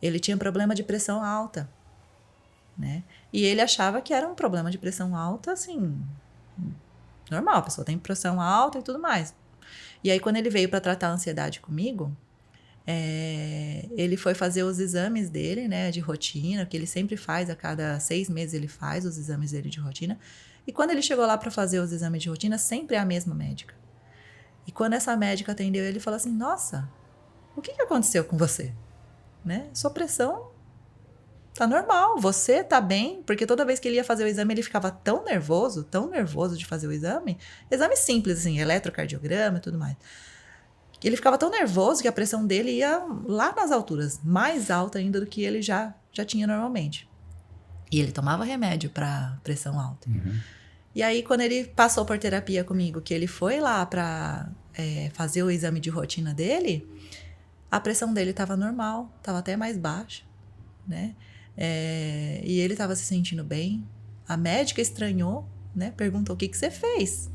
Ele tinha problema de pressão alta, né? E ele achava que era um problema de pressão alta, assim, normal, a pessoa tem pressão alta e tudo mais. E aí, quando ele veio para tratar a ansiedade comigo, ele foi fazer os exames dele, né, de rotina, que ele sempre faz, a cada 6 meses ele faz os exames dele de rotina. E quando ele chegou lá para fazer os exames de rotina, sempre é a mesma médica. E quando essa médica atendeu ele, falou assim: Nossa, o que aconteceu com você? Né? Sua pressão tá normal, você tá bem, porque toda vez que ele ia fazer o exame, ele ficava tão nervoso de fazer o exame simples, assim, eletrocardiograma e tudo mais. Ele ficava tão nervoso que a pressão dele ia lá nas alturas, mais alta ainda do que ele já tinha normalmente. E ele tomava remédio para pressão alta. Uhum. E aí, quando ele passou por terapia comigo, que ele foi lá para fazer o exame de rotina dele, a pressão dele estava normal, estava até mais baixa, né? E ele estava se sentindo bem. A médica estranhou, né? Perguntou: o que você fez?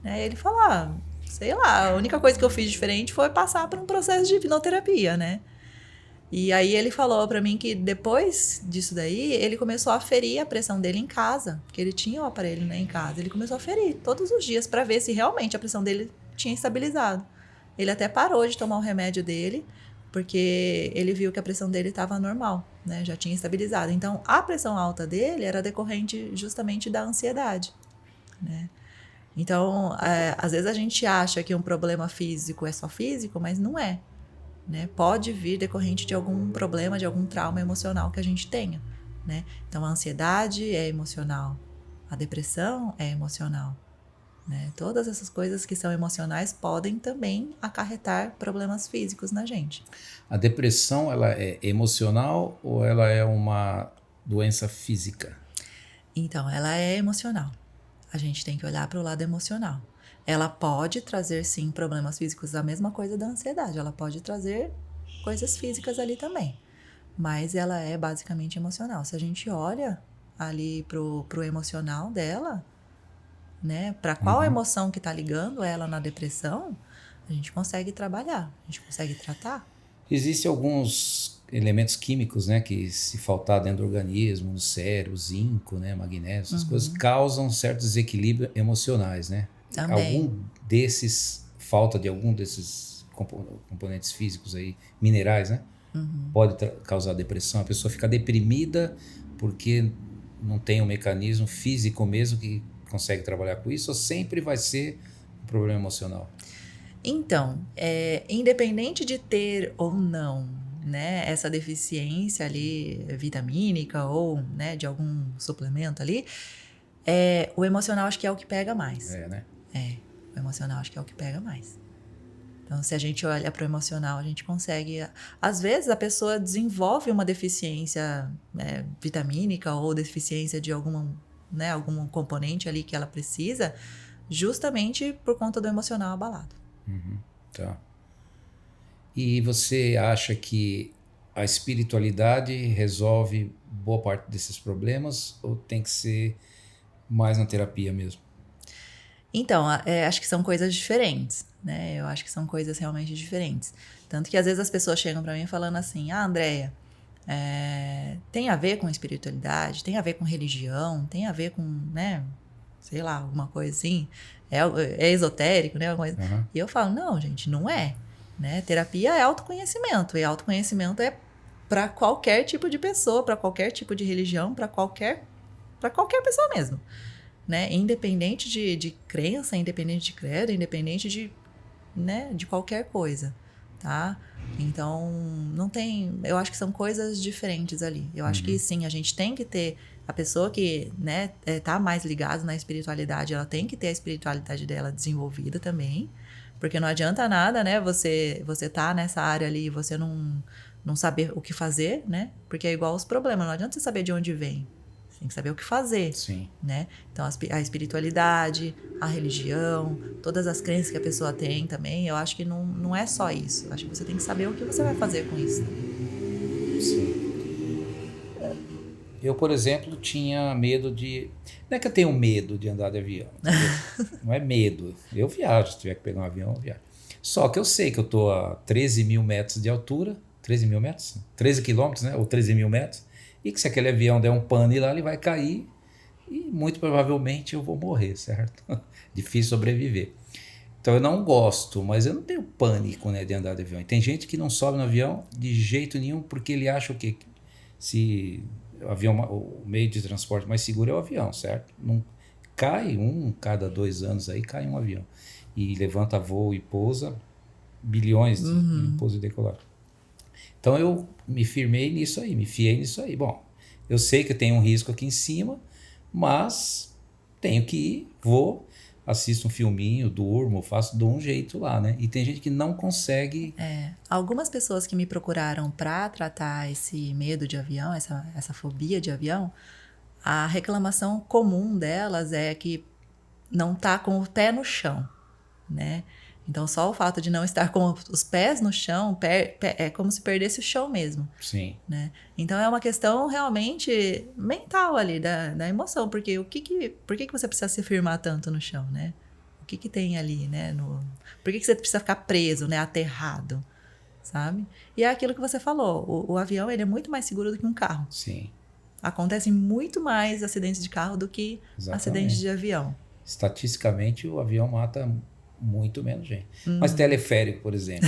Ele falou: sei lá, a única coisa que eu fiz diferente foi passar por um processo de hipnoterapia, né? E aí ele falou pra mim que depois disso daí, ele começou a aferir a pressão dele em casa, porque ele tinha o aparelho, né, em casa. Ele começou a aferir todos os dias para ver se realmente a pressão dele tinha estabilizado. Ele até parou de tomar o remédio dele, porque ele viu que a pressão dele estava normal, né? Já tinha estabilizado. Então, a pressão alta dele era decorrente justamente da ansiedade, né? Então, às vezes a gente acha que um problema físico é só físico, mas não é, né? Pode vir decorrente de algum problema, de algum trauma emocional que a gente tenha, né? Então, a ansiedade é emocional, a depressão é emocional, né? Todas essas coisas que são emocionais podem também acarretar problemas físicos na gente. A depressão, ela é emocional ou ela é uma doença física? Então, ela é emocional. A gente tem que olhar para o lado emocional. Ela pode trazer, sim, problemas físicos, a mesma coisa da ansiedade. Ela pode trazer coisas físicas ali também. Mas ela é basicamente emocional. Se a gente olha ali pro emocional dela, né? Para qual emoção que está ligando ela na depressão, a gente consegue trabalhar, a gente consegue tratar. Existem alguns elementos químicos, né, que se faltar dentro do organismo, no cérebro, zinco, né, magnésio, essas coisas causam certos desequilíbrios emocionais, né? Também. Falta de algum desses componentes físicos aí, minerais, né? Pode causar depressão. A pessoa fica deprimida porque não tem um mecanismo físico mesmo que consegue trabalhar com isso, ou sempre vai ser um problema emocional? Então, independente de ter ou não, né, essa deficiência ali vitamínica ou, né, de algum suplemento ali, o emocional acho que é o que pega mais. Né? O emocional acho que é o que pega mais. Então, se a gente olha para o emocional, a gente consegue... Às vezes, a pessoa desenvolve uma deficiência vitamínica ou deficiência de algum componente ali que ela precisa, justamente por conta do emocional abalado. Tá. E você acha que a espiritualidade resolve boa parte desses problemas ou tem que ser mais na terapia mesmo? Então, acho que são coisas diferentes, né? Eu acho que são coisas realmente diferentes. Tanto que às vezes as pessoas chegam para mim falando assim, Andréia, tem a ver com espiritualidade, tem a ver com religião, tem a ver com, né, sei lá, alguma coisa assim, é esotérico, né? Alguma coisa. Uhum. E eu falo, não, gente, não é. Né? Terapia é autoconhecimento, e autoconhecimento é para qualquer tipo de pessoa, para qualquer tipo de religião, para qualquer pessoa mesmo. Né? Independente de crença, independente de credo, independente de, né, de qualquer coisa, tá? Então, não tem... Eu acho que são coisas diferentes ali. Eu acho que, sim, a gente tem que ter... A pessoa que, né, tá mais ligada na espiritualidade, ela tem que ter a espiritualidade dela desenvolvida também, porque não adianta nada, né, você tá nessa área ali e você não saber o que fazer, né? Porque é igual os problemas, não adianta você saber de onde vem. Você tem que saber o que fazer, Sim. né? Então, a espiritualidade, a religião, todas as crenças que a pessoa tem também, eu acho que não é só isso. Eu acho que você tem que saber o que você vai fazer com isso. Sim. Eu, por exemplo, tinha medo de... Não é que eu tenho medo de andar de avião, entendeu? Não é medo. Eu viajo, se tiver que pegar um avião, eu viajo. Só que eu sei que eu estou a 13 mil metros de altura, 13 mil metros? 13 quilômetros, né? Ou 13 mil metros. E que se aquele avião der um pane lá, ele vai cair e muito provavelmente eu vou morrer, certo? Difícil sobreviver. Então eu não gosto, mas eu não tenho pânico, né, de andar de avião. E tem gente que não sobe no avião de jeito nenhum porque ele acha o quê? Se o avião, o meio de transporte mais seguro é o avião, certo? Não cai cada 2 anos aí cai um avião e levanta voo e pousa bilhões de pouso e decolagem. Então eu me firmei nisso aí, me fiei nisso aí. Bom, eu sei que tem um risco aqui em cima, mas tenho que ir, vou, assisto um filminho, durmo, faço de um jeito lá, né? E tem gente que não consegue... Algumas pessoas que me procuraram para tratar esse medo de avião, essa fobia de avião, a reclamação comum delas é que não tá com o pé no chão, né? Então, só o fato de não estar com os pés no chão é como se perdesse o chão mesmo. Sim. Né? Então, é uma questão realmente mental ali, da emoção. Porque por que você precisa se firmar tanto no chão, né? O que tem ali, né? Por que você precisa ficar preso, né? Aterrado, sabe? E é aquilo que você falou. O avião, ele é muito mais seguro do que um carro. Sim. Acontecem muito mais acidentes de carro do que acidentes de avião. Estatisticamente, o avião mata muito menos gente. Mas teleférico, por exemplo,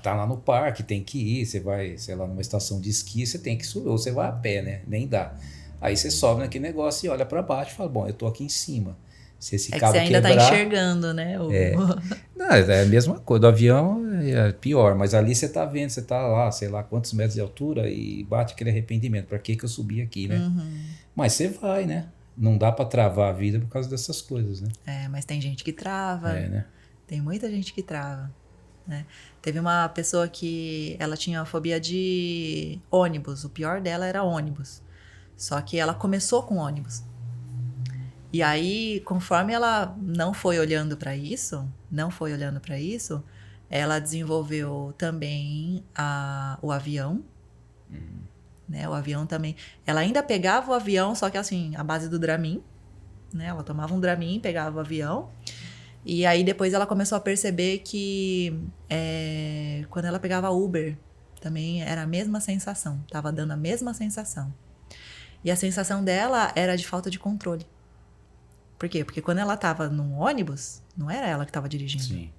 tá lá no parque, tem que ir, você vai, sei lá, numa estação de esqui, você tem que subir, ou você vai a pé, né? Nem dá. Aí você sobe naquele negócio e olha para baixo e fala, bom, eu tô aqui em cima. Se esse cabo que você ainda quebrar, tá enxergando, né? Não, é a mesma coisa. Do avião é pior, mas ali você tá vendo, você tá lá, sei lá quantos metros de altura e bate aquele arrependimento. Para que eu subi aqui, né? Mas você vai, né? Não dá para travar a vida por causa dessas coisas, né? Mas tem gente que trava. Né? Tem muita gente que trava. Né? Teve uma pessoa que ela tinha fobia de ônibus. O pior dela era ônibus. Só que ela começou com ônibus. E aí, conforme ela não foi olhando para isso, ela desenvolveu também o avião. Né? O avião também. Ela ainda pegava o avião, só que assim, a base do Dramin. Né? Ela tomava um Dramin, pegava o avião. E aí depois ela começou a perceber que quando ela pegava Uber, também era a mesma sensação. Tava dando a mesma sensação. E a sensação dela era de falta de controle. Por quê? Porque quando ela tava num ônibus, não era ela que tava dirigindo. Sim.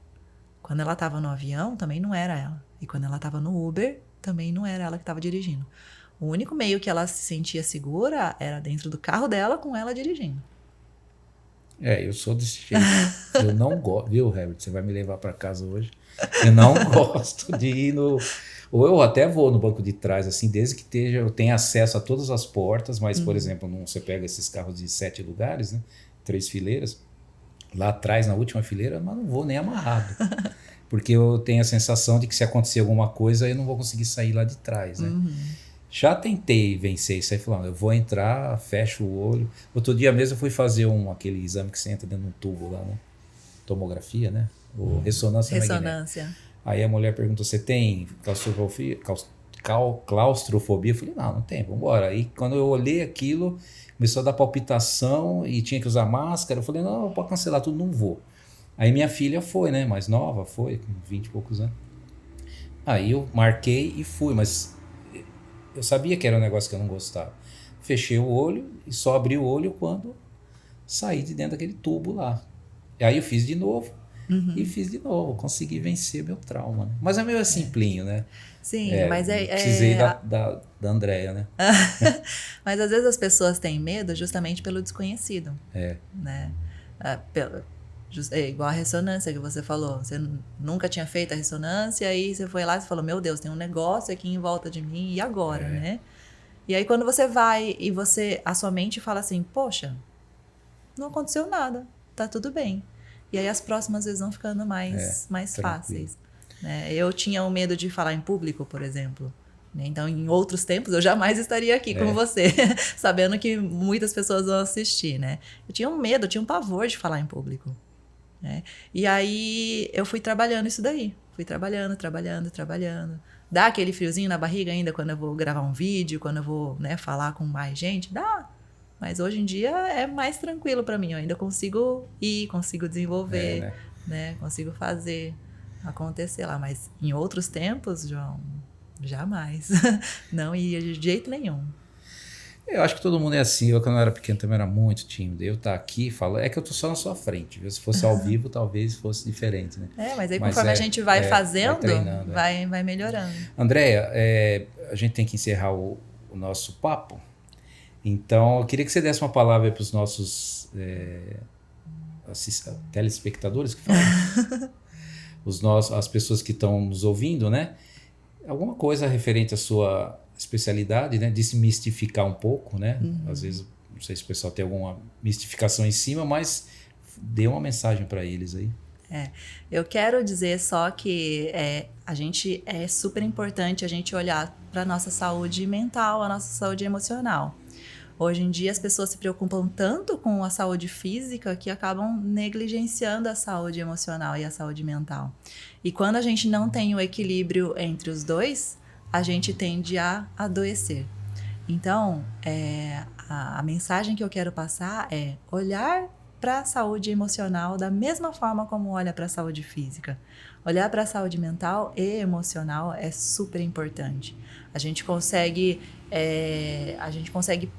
Quando ela tava no avião, também não era ela. E quando ela tava no Uber, também não era ela que tava dirigindo. O único meio que ela se sentia segura era dentro do carro dela com ela dirigindo. Eu sou desse jeito. Eu não gosto, viu, Herbert? Você vai me levar para casa hoje. Eu não gosto de ir no... Ou eu até vou no banco de trás, assim, desde que eu tenha acesso a todas as portas, mas, por exemplo, você pega esses carros de 7 lugares, né? 3 fileiras, lá atrás, na última fileira, mas não vou nem amarrado. Porque eu tenho a sensação de que se acontecer alguma coisa, eu não vou conseguir sair lá de trás, né? Já tentei vencer isso aí, falando, eu vou entrar, fecho o olho. Outro dia mesmo eu fui fazer aquele exame que você entra dentro de um tubo lá, né? Tomografia, né? Ou ressonância magnética. Aí a mulher perguntou, você tem claustrofobia. Eu falei, não tem, vamos embora. Aí quando eu olhei aquilo, começou a dar palpitação e tinha que usar máscara. Eu falei, não, pode cancelar tudo, não vou. Aí minha filha foi, né, mais nova, foi, com 20 e poucos anos. Aí eu marquei e fui, mas eu sabia que era um negócio que eu não gostava. Fechei o olho e só abri o olho quando saí de dentro daquele tubo lá. E aí eu fiz de novo e fiz de novo. Consegui vencer meu trauma, né? Mas é meio simplinho, né? Sim, mas Precisei da Andréia, né? Mas às vezes as pessoas têm medo justamente pelo desconhecido. É. Né? Igual a ressonância que você falou. Você nunca tinha feito a ressonância, aí você foi lá e falou, meu Deus, tem um negócio aqui em volta de mim, e agora, né? E aí quando você vai e a sua mente fala assim, poxa, não aconteceu nada, tá tudo bem. E aí as próximas vezes vão ficando mais fáceis. Né? Eu tinha o medo de falar em público, por exemplo. Então, em outros tempos, eu jamais estaria aqui com você, sabendo que muitas pessoas vão assistir, né? Eu tinha um medo, eu tinha um pavor de falar em público. Né? E aí, eu fui trabalhando isso daí. Fui trabalhando. Dá aquele friozinho na barriga ainda quando eu vou gravar um vídeo, quando eu vou, né, falar com mais gente? Dá. Mas hoje em dia é mais tranquilo para mim. Eu ainda consigo desenvolver, né? Consigo fazer acontecer lá. Mas em outros tempos, João, jamais. Não ia de jeito nenhum. Eu acho que todo mundo é assim. Eu, quando eu era pequeno, também era muito tímido. Eu estar aqui, é que eu tô só na sua frente. Viu? Se fosse ao vivo, talvez fosse diferente, né? Mas aí conforme a gente vai fazendo, vai melhorando. Andréia, a gente tem que encerrar o nosso papo. Então, eu queria que você desse uma palavra para os nossos telespectadores, que falam, as pessoas que estão nos ouvindo, né? Alguma coisa referente à sua especialidade, né? Desmistificar um pouco, né? Às vezes, não sei se o pessoal tem alguma mistificação em cima, mas dê uma mensagem para eles aí. Eu quero dizer só que a gente é super importante a gente olhar para a nossa saúde mental, a nossa saúde emocional. Hoje em dia as pessoas se preocupam tanto com a saúde física que acabam negligenciando a saúde emocional e a saúde mental. E quando a gente não tem o equilíbrio entre os dois, a gente tende a adoecer. Então, a mensagem que eu quero passar é olhar para a saúde emocional da mesma forma como olha para a saúde física. Olhar para a saúde mental e emocional é super importante. A gente consegue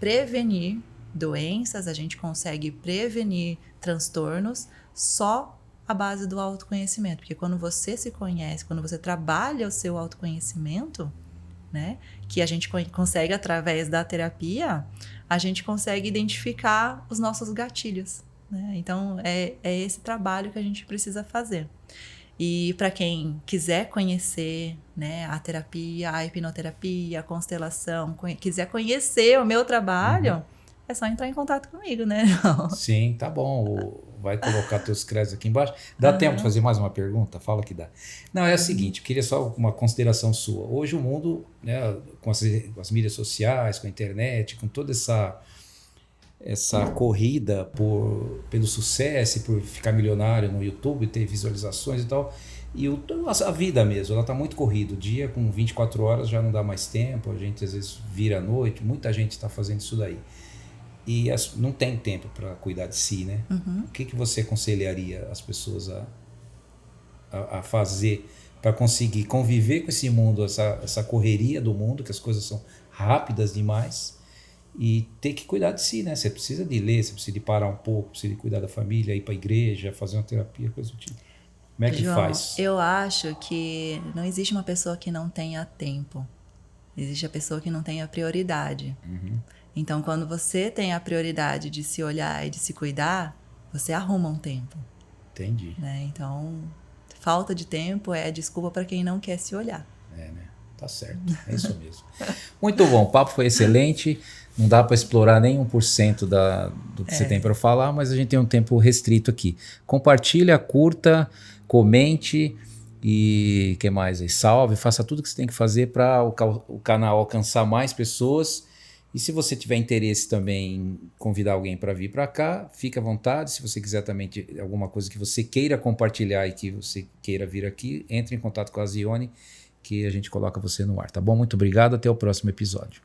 prevenir doenças, a gente consegue prevenir transtornos só à base do autoconhecimento. Porque quando você se conhece, quando você trabalha o seu autoconhecimento, né, que a gente consegue através da terapia, a gente consegue identificar os nossos gatilhos. Né? Então, é esse trabalho que a gente precisa fazer. E para quem quiser conhecer, né, a terapia, a hipnoterapia, a constelação, quiser conhecer o meu trabalho, é só entrar em contato comigo, né? Sim, tá bom. Vai colocar teus créditos aqui embaixo. Dá tempo de fazer mais uma pergunta? Fala que dá. Não, é o seguinte, eu queria só uma consideração sua. Hoje o mundo, né, com as mídias sociais, com a internet, com toda essa corrida pelo sucesso e por ficar milionário no YouTube, ter visualizações e tal, e a vida mesmo, ela está muito corrida. O dia com 24 horas já não dá mais tempo, a gente às vezes vira à noite, muita gente está fazendo isso daí. E não tem tempo para cuidar de si, né? O que você aconselharia as pessoas a fazer para conseguir conviver com esse mundo, essa correria do mundo, que as coisas são rápidas demais, e ter que cuidar de si, né? Você precisa de ler, você precisa de parar um pouco, precisa de cuidar da família, ir para a igreja, fazer uma terapia, coisa do tipo. Como é que João, faz? Eu acho que não existe uma pessoa que não tenha tempo. Existe a pessoa que não tenha prioridade. Então, quando você tem a prioridade de se olhar e de se cuidar, você arruma um tempo. Entendi. Né? Então, falta de tempo é desculpa para quem não quer se olhar. Né? Tá certo, é isso mesmo. Muito bom, o papo foi excelente. Não dá para explorar nem 1% do que você tem para falar, mas a gente tem um tempo restrito aqui. Compartilha, curta, comente e que mais aí? Salve, faça tudo o que você tem que fazer para o canal alcançar mais pessoas. E se você tiver interesse também em convidar alguém para vir para cá, fique à vontade. Se você quiser também alguma coisa que você queira compartilhar e que você queira vir aqui, entre em contato com a Zione que a gente coloca você no ar, tá bom? Muito obrigado, até o próximo episódio.